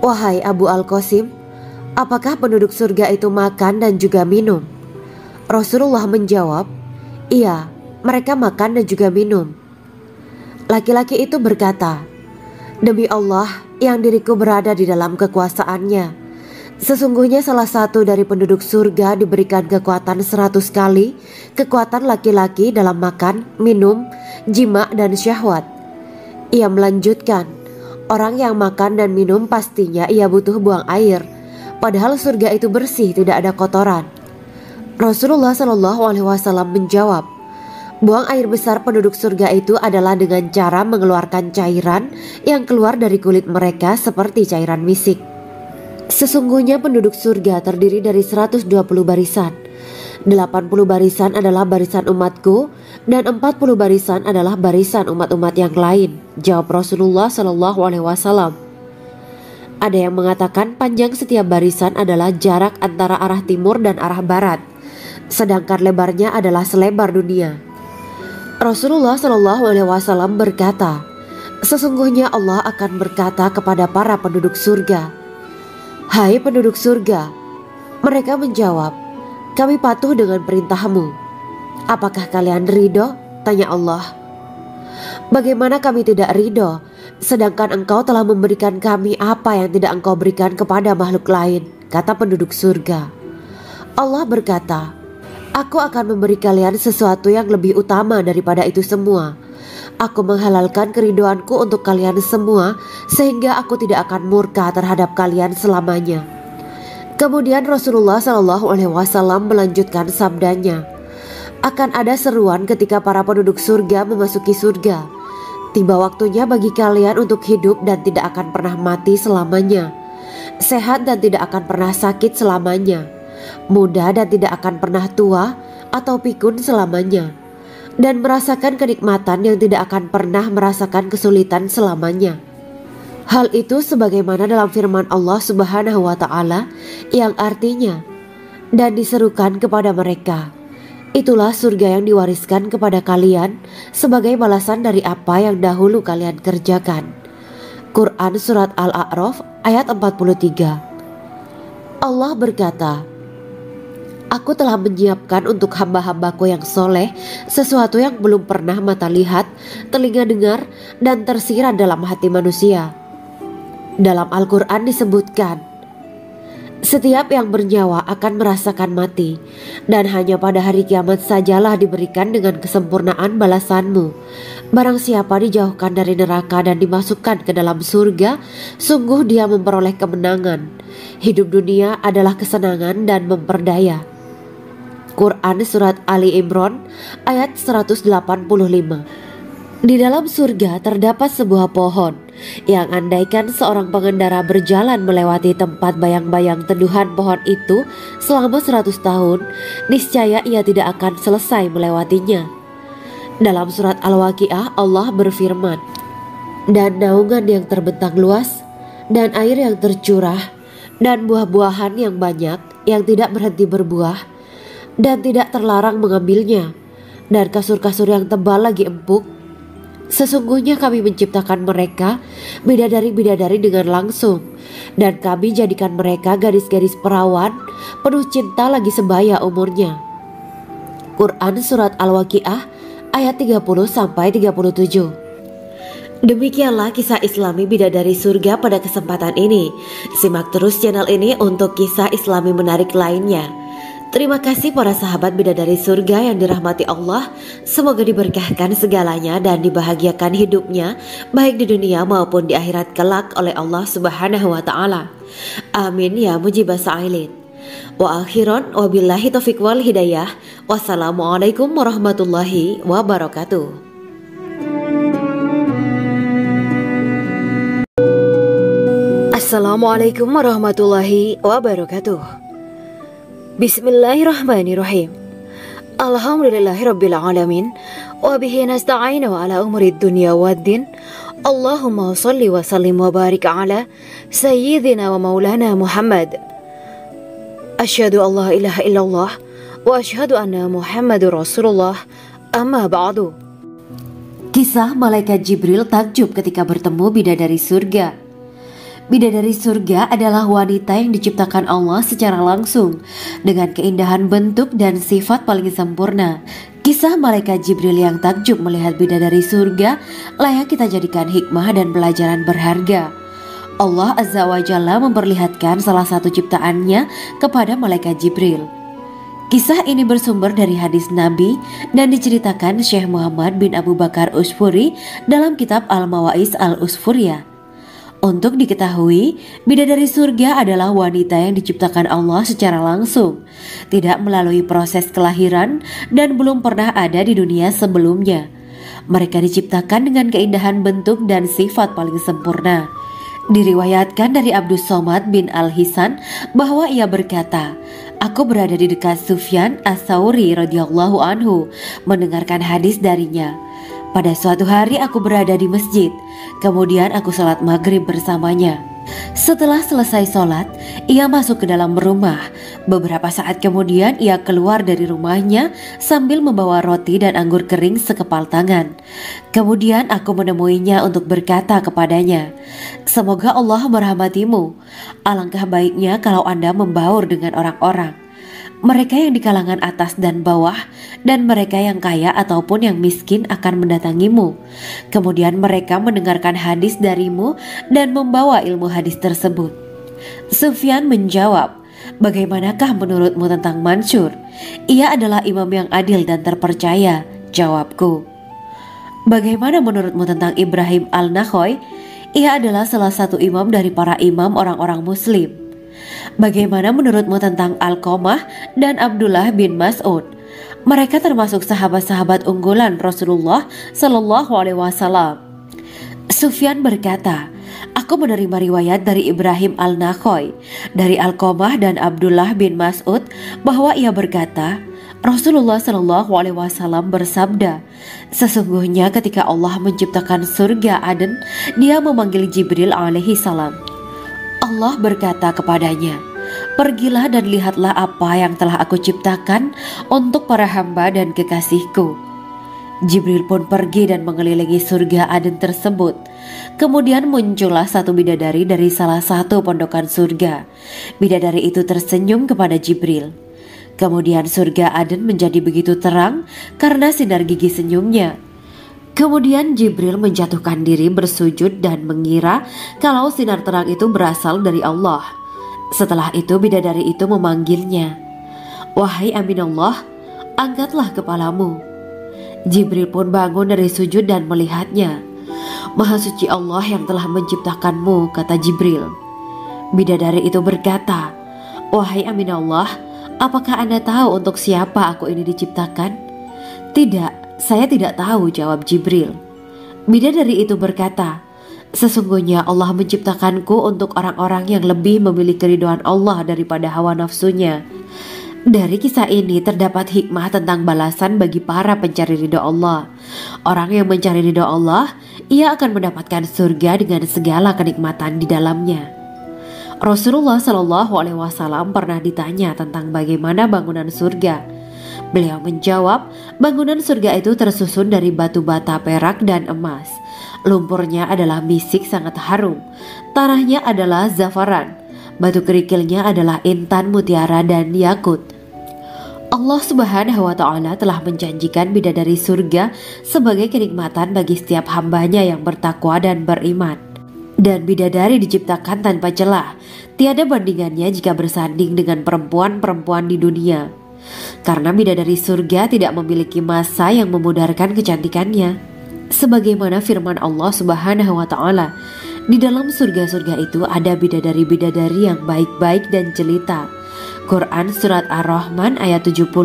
"Wahai Abu Al-Qasim, apakah penduduk surga itu makan dan juga minum?" Rasulullah menjawab, "Iya, mereka makan dan juga minum." Laki-laki itu berkata, "Demi Allah yang diriku berada di dalam kekuasaannya, sesungguhnya salah satu dari penduduk surga diberikan kekuatan 100 kali kekuatan laki-laki dalam makan, minum, jima dan syahwat." Ia melanjutkan, "Orang yang makan dan minum pastinya ia butuh buang air, padahal surga itu bersih, tidak ada kotoran." Rasulullah SAW menjawab, "Buang air besar penduduk surga itu adalah dengan cara mengeluarkan cairan yang keluar dari kulit mereka seperti cairan misik." Sesungguhnya penduduk surga terdiri dari 120 barisan. 80 barisan adalah barisan umatku dan 40 barisan adalah barisan umat-umat yang lain, jawab Rasulullah SAW. Ada yang mengatakan panjang setiap barisan adalah jarak antara arah timur dan arah barat, sedangkan lebarnya adalah selebar dunia. Rasulullah SAW berkata, "Sesungguhnya Allah akan berkata kepada para penduduk surga, 'Hai penduduk surga,' mereka menjawab, 'Kami patuh dengan perintahmu.' 'Apakah kalian ridho?' tanya Allah. 'Bagaimana kami tidak ridho, sedangkan engkau telah memberikan kami apa yang tidak engkau berikan kepada makhluk lain,' kata penduduk surga. Allah berkata, 'Aku akan memberi kalian sesuatu yang lebih utama daripada itu semua. Aku menghalalkan keridoanku untuk kalian semua sehingga aku tidak akan murka terhadap kalian selamanya.'" Kemudian Rasulullah SAW melanjutkan sabdanya, "Akan ada seruan ketika para penduduk surga memasuki surga. Tiba waktunya bagi kalian untuk hidup dan tidak akan pernah mati selamanya, sehat dan tidak akan pernah sakit selamanya, muda dan tidak akan pernah tua atau pikun selamanya, dan merasakan kenikmatan yang tidak akan pernah merasakan kesulitan selamanya." Hal itu sebagaimana dalam firman Allah Subhanahu wa Ta'ala yang artinya, "Dan diserukan kepada mereka, itulah surga yang diwariskan kepada kalian sebagai balasan dari apa yang dahulu kalian kerjakan." Quran Surat Al-A'raf ayat 43. Allah berkata, "Aku telah menyiapkan untuk hamba-hambaku yang soleh sesuatu yang belum pernah mata lihat, telinga dengar, dan tersirat dalam hati manusia." Dalam Al-Quran disebutkan, "Setiap yang bernyawa akan merasakan mati, dan hanya pada hari kiamat sajalah diberikan dengan kesempurnaan balasanmu. Barang siapa dijauhkan dari neraka dan dimasukkan ke dalam surga, sungguh dia memperoleh kemenangan. Hidup dunia adalah kesenangan dan memperdaya." Quran Surat Ali Imran ayat 185. Di dalam surga terdapat sebuah pohon yang andaikan seorang pengendara berjalan melewati tempat bayang-bayang teduhan pohon itu selama 100 tahun, niscaya ia tidak akan selesai melewatinya. Dalam surat Al-Waqiah Allah berfirman, "Dan naungan yang terbentang luas, dan air yang tercurah, dan buah-buahan yang banyak yang tidak berhenti berbuah, dan tidak terlarang mengambilnya, dan kasur-kasur yang tebal lagi empuk. Sesungguhnya kami menciptakan mereka bidadari-bidadari dengan langsung, dan kami jadikan mereka gadis-gadis perawan penuh cinta lagi sebaya umurnya." Quran Surat Al-Waqiah ayat 30-37. Demikianlah kisah Islami Bidadari Surga pada kesempatan ini. Simak terus channel ini untuk kisah Islami menarik lainnya. Terima kasih para sahabat Bidadari Surga yang dirahmati Allah. Semoga diberkahkan segalanya dan dibahagiakan hidupnya, baik di dunia maupun di akhirat kelak oleh Allah Subhanahu wa Ta'ala. Amin ya mujibah sa'ilin. Wa akhiran wabillahi taufiq wal hidayah. Wassalamualaikum warahmatullahi wabarakatuh. Assalamualaikum warahmatullahi wabarakatuh. Bismillahirrahmanirrahim. Alhamdulillahirabbil alamin wa bihi nasta'inu ala umuri dunya waddin. Allahumma shalli wa sallim wa barik ala sayyidina wa maulana Muhammad. Asyhadu an la ilaha illallah wa asyhadu anna Muhammadur Rasulullah. Amma ba'du. Kisah malaikat Jibril takjub ketika bertemu bidadari surga. Bidadari surga adalah wanita yang diciptakan Allah secara langsung dengan keindahan bentuk dan sifat paling sempurna. Kisah malaikat Jibril yang takjub melihat bidadari surga layak kita jadikan hikmah dan pelajaran berharga. Allah Azza wa Jalla memperlihatkan salah satu ciptaannya kepada malaikat Jibril. Kisah ini bersumber dari hadis Nabi dan diceritakan Syekh Muhammad bin Abu Bakar Usfuri dalam kitab Al-Mawaiz Al-Usfuriyah. Untuk diketahui, bidadari surga adalah wanita yang diciptakan Allah secara langsung, tidak melalui proses kelahiran dan belum pernah ada di dunia sebelumnya. Mereka diciptakan dengan keindahan bentuk dan sifat paling sempurna. Diriwayatkan dari Abdus Somad bin Al-Hisan bahwa ia berkata, "Aku berada di dekat Sufyan Ats-Tsauri radhiyallahu anhu mendengarkan hadis darinya. Pada suatu hari aku berada di masjid, kemudian aku sholat maghrib bersamanya. Setelah selesai sholat, ia masuk ke dalam rumah. Beberapa saat kemudian ia keluar dari rumahnya sambil membawa roti dan anggur kering sekepal tangan. Kemudian aku menemuinya untuk berkata kepadanya, 'Semoga Allah merahmatimu. Alangkah baiknya kalau Anda membaur dengan orang-orang. Mereka yang di kalangan atas dan bawah, dan mereka yang kaya ataupun yang miskin akan mendatangimu. Kemudian mereka mendengarkan hadis darimu dan membawa ilmu hadis tersebut.' Sufyan menjawab, 'Bagaimanakah menurutmu tentang Mansur? Ia adalah imam yang adil dan terpercaya.' Jawabku, 'Bagaimana menurutmu tentang Ibrahim Al-Nakhoy? Ia adalah salah satu imam dari para imam orang-orang muslim.' Bagaimana menurutmu tentang Alqamah dan Abdullah bin Mas'ud? Mereka termasuk sahabat-sahabat unggulan Rasulullah Sallallahu Alaihi Wasallam.' Sufyan berkata, 'Aku menerima riwayat dari Ibrahim Al-Nakhoy, dari Alqamah dan Abdullah bin Mas'ud bahwa ia berkata, Rasulullah Sallallahu Alaihi Wasallam bersabda, sesungguhnya ketika Allah menciptakan surga Aden, Dia memanggil Jibril alaihi salam. Allah berkata kepadanya, pergilah dan lihatlah apa yang telah aku ciptakan untuk para hamba dan kekasihku. Jibril pun pergi dan mengelilingi surga Aden tersebut. Kemudian muncullah satu bidadari dari salah satu pondokan surga. Bidadari itu tersenyum kepada Jibril. Kemudian surga Aden menjadi begitu terang karena sinar gigi senyumnya. Kemudian Jibril menjatuhkan diri bersujud dan mengira kalau sinar terang itu berasal dari Allah. Setelah itu bidadari itu memanggilnya, wahai Aminullah, angkatlah kepalamu. Jibril pun bangun dari sujud dan melihatnya. Maha suci Allah yang telah menciptakanmu, kata Jibril. Bidadari itu berkata, wahai Aminullah, apakah Anda tahu untuk siapa aku ini diciptakan? Tidak, saya tidak tahu, jawab Jibril. Bidadari itu berkata, sesungguhnya Allah menciptakanku untuk orang-orang yang lebih memilih keridhaan Allah daripada hawa nafsunya. Dari kisah ini terdapat hikmah tentang balasan bagi para pencari ridha Allah. Orang yang mencari ridha Allah, ia akan mendapatkan surga dengan segala kenikmatan di dalamnya. Rasulullah Shallallahu Alaihi Wasallam pernah ditanya tentang bagaimana bangunan surga. Beliau menjawab, bangunan surga itu tersusun dari batu bata, perak, dan emas. Lumpurnya adalah misik sangat harum. Tanahnya adalah zafaran. Batu kerikilnya adalah intan, mutiara, dan yakut. Allah Subhanahu wa Ta'ala telah menjanjikan bidadari surga sebagai kenikmatan bagi setiap hambanya yang bertakwa dan beriman. Dan bidadari diciptakan tanpa celah, tiada bandingannya jika bersanding dengan perempuan-perempuan di dunia. Karena bidadari surga tidak memiliki masa yang memudarkan kecantikannya. Sebagaimana firman Allah Subhanahu wa Ta'ala, di dalam surga-surga itu ada bidadari-bidadari yang baik-baik dan jelita. Quran Surat Ar-Rahman ayat 70.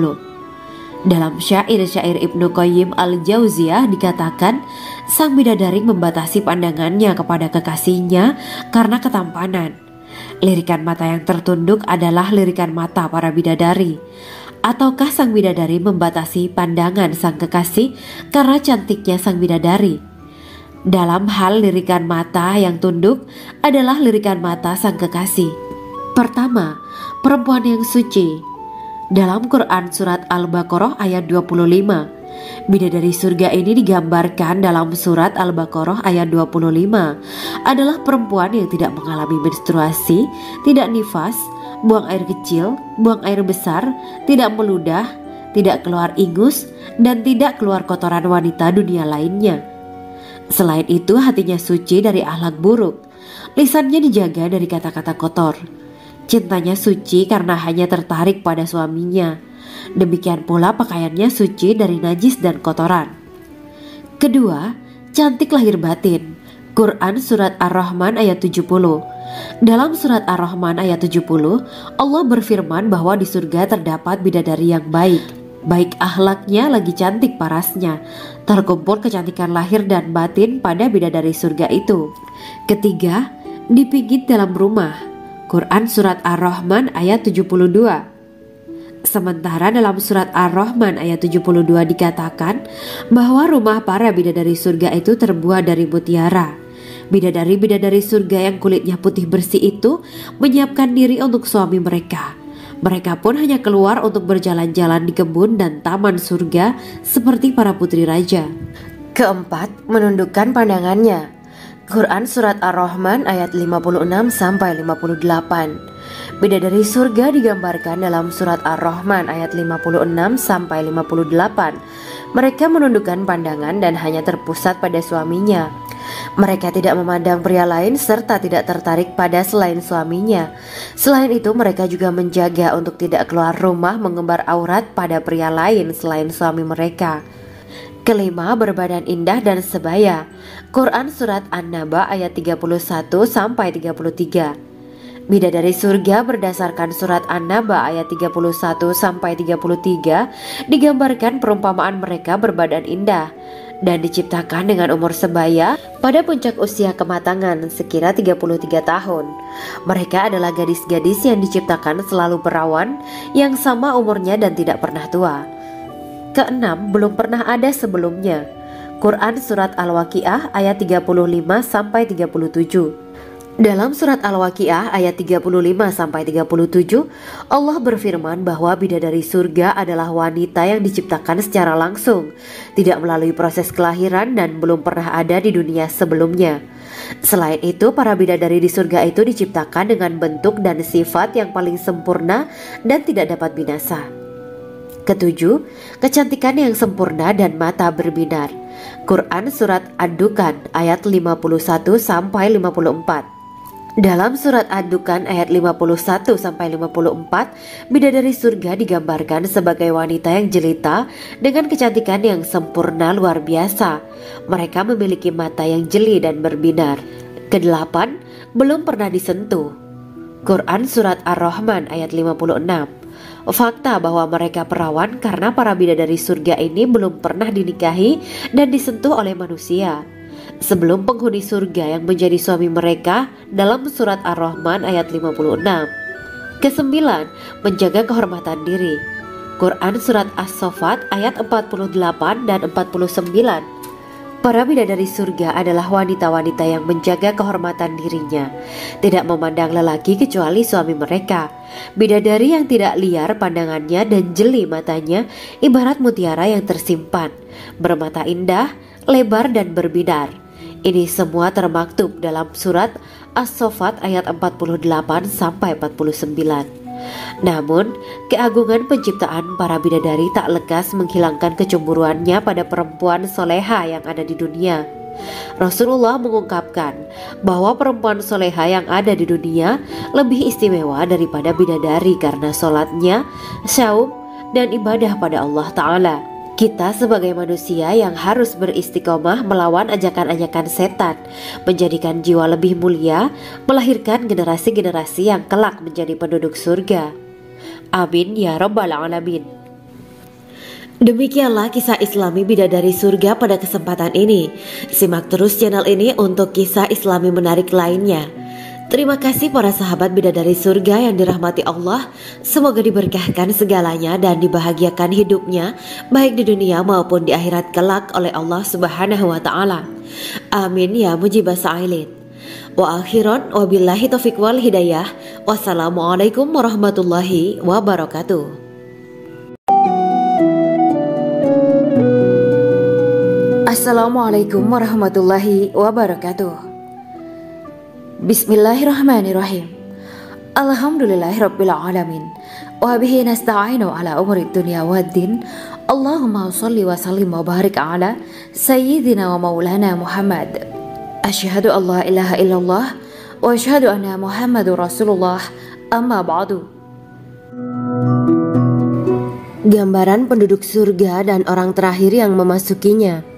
Dalam syair-syair Ibnu Qayyim al-Jauziyah dikatakan, sang bidadari membatasi pandangannya kepada kekasihnya karena ketampanan. Lirikan mata yang tertunduk adalah lirikan mata para bidadari. Ataukah sang bidadari membatasi pandangan sang kekasih karena cantiknya sang bidadari? Dalam hal lirikan mata yang tunduk adalah lirikan mata sang kekasih. Pertama, perempuan yang suci. Dalam Quran Surat Al-Baqarah ayat 25, bidadari surga ini digambarkan dalam Surat Al-Baqarah ayat 25 adalah perempuan yang tidak mengalami menstruasi, tidak nifas, buang air kecil, buang air besar, tidak meludah, tidak keluar ingus, dan tidak keluar kotoran wanita dunia lainnya. Selain itu, hatinya suci dari akhlak buruk, lisannya dijaga dari kata-kata kotor. Cintanya suci karena hanya tertarik pada suaminya. Demikian pula pakaiannya suci dari najis dan kotoran. Kedua, cantik lahir batin. Quran Surat Ar-Rahman ayat 70. Dalam Surat Ar-Rahman ayat 70, Allah berfirman bahwa di surga terdapat bidadari yang baik akhlaknya lagi cantik parasnya. Terkumpul kecantikan lahir dan batin pada bidadari surga itu. Ketiga, dipijit dalam rumah. Quran Surat Ar-Rahman ayat 72. Sementara dalam Surat Ar-Rahman ayat 72 dikatakan bahwa rumah para bidadari surga itu terbuat dari mutiara. Bidadari-bidadari surga yang kulitnya putih bersih itu menyiapkan diri untuk suami mereka. Mereka pun hanya keluar untuk berjalan-jalan di kebun dan taman surga seperti para putri raja. Keempat, menundukkan pandangannya. Quran Surat Ar-Rahman ayat 56-58. Bidadari surga digambarkan dalam Surat Ar-Rahman ayat 56-58. Mereka menundukkan pandangan dan hanya terpusat pada suaminya. Mereka tidak memandang pria lain serta tidak tertarik pada selain suaminya. Selain itu, mereka juga menjaga untuk tidak keluar rumah mengembar aurat pada pria lain selain suami mereka. Kelima, berbadan indah dan sebaya. Quran Surat An-Naba ayat 31-33. Bidadari surga berdasarkan Surat An-Naba ayat 31-33 digambarkan perumpamaan mereka berbadan indah dan diciptakan dengan umur sebaya pada puncak usia kematangan sekira 33 tahun. Mereka adalah gadis-gadis yang diciptakan selalu perawan, yang sama umurnya dan tidak pernah tua. Keenam, belum pernah ada sebelumnya. Quran Surat Al-Waqiah ayat 35-37. Dalam Surat Al-Waqiah ayat 35-37, Allah berfirman bahwa bidadari surga adalah wanita yang diciptakan secara langsung, tidak melalui proses kelahiran dan belum pernah ada di dunia sebelumnya. Selain itu, para bidadari di surga itu diciptakan dengan bentuk dan sifat yang paling sempurna dan tidak dapat binasa. Ketujuh, kecantikan yang sempurna dan mata berbinar. Quran Surat Ad-Dukhan ayat 51-54. Dalam Surat Ad-Dukhan ayat 51-54, bidadari surga digambarkan sebagai wanita yang jelita dengan kecantikan yang sempurna luar biasa. Mereka memiliki mata yang jeli dan berbinar. Kedelapan, belum pernah disentuh. Quran Surat Ar-Rahman ayat 56. Fakta bahwa mereka perawan karena para bidadari surga ini belum pernah dinikahi dan disentuh oleh manusia sebelum penghuni surga yang menjadi suami mereka dalam Surat Ar-Rahman ayat 56. Kesembilan, menjaga kehormatan diri. Quran Surat As-Saffat ayat 48 dan 49. Para bidadari surga adalah wanita-wanita yang menjaga kehormatan dirinya, tidak memandang lelaki kecuali suami mereka. Bidadari yang tidak liar pandangannya dan jeli matanya ibarat mutiara yang tersimpan, bermata indah, lebar dan berbinar. Ini semua termaktub dalam Surat As-Saffat ayat 48-49. Namun, keagungan penciptaan para bidadari tak lekas menghilangkan kecemburuannya pada perempuan soleha yang ada di dunia. Rasulullah mengungkapkan bahwa perempuan soleha yang ada di dunia lebih istimewa daripada bidadari karena sholatnya, saum, dan ibadah pada Allah Ta'ala. Kita sebagai manusia yang harus beristiqomah melawan ajakan-ajakan setan, menjadikan jiwa lebih mulia, melahirkan generasi-generasi yang kelak menjadi penduduk surga. Amin ya Rabbal Alamin. Demikianlah kisah Islami bidadari surga pada kesempatan ini. Simak terus channel ini untuk kisah Islami menarik lainnya. Terima kasih para sahabat bidadari surga yang dirahmati Allah. Semoga diberkahkan segalanya dan dibahagiakan hidupnya, baik di dunia maupun di akhirat kelak oleh Allah Subhanahu wa Ta'ala. Amin ya mujibah sa'ilin. Wa akhiran wabillahi taufiq wal hidayah. Wassalamualaikum warahmatullahi wabarakatuh. Assalamualaikum warahmatullahi wabarakatuh. Bismillahirrahmanirrahim. Alhamdulillahirabbil alamin. Wa bihi nasta'inu ala umuri dunya waddin. Allahumma shalli wa sallim wa barik ala sayyidina wa maulana Muhammad. Asyhadu an la ilaha illallah wa asyhadu anna Muhammadur Rasulullah. Amma ba'du. Gambaran penduduk surga dan orang terakhir yang memasukinya.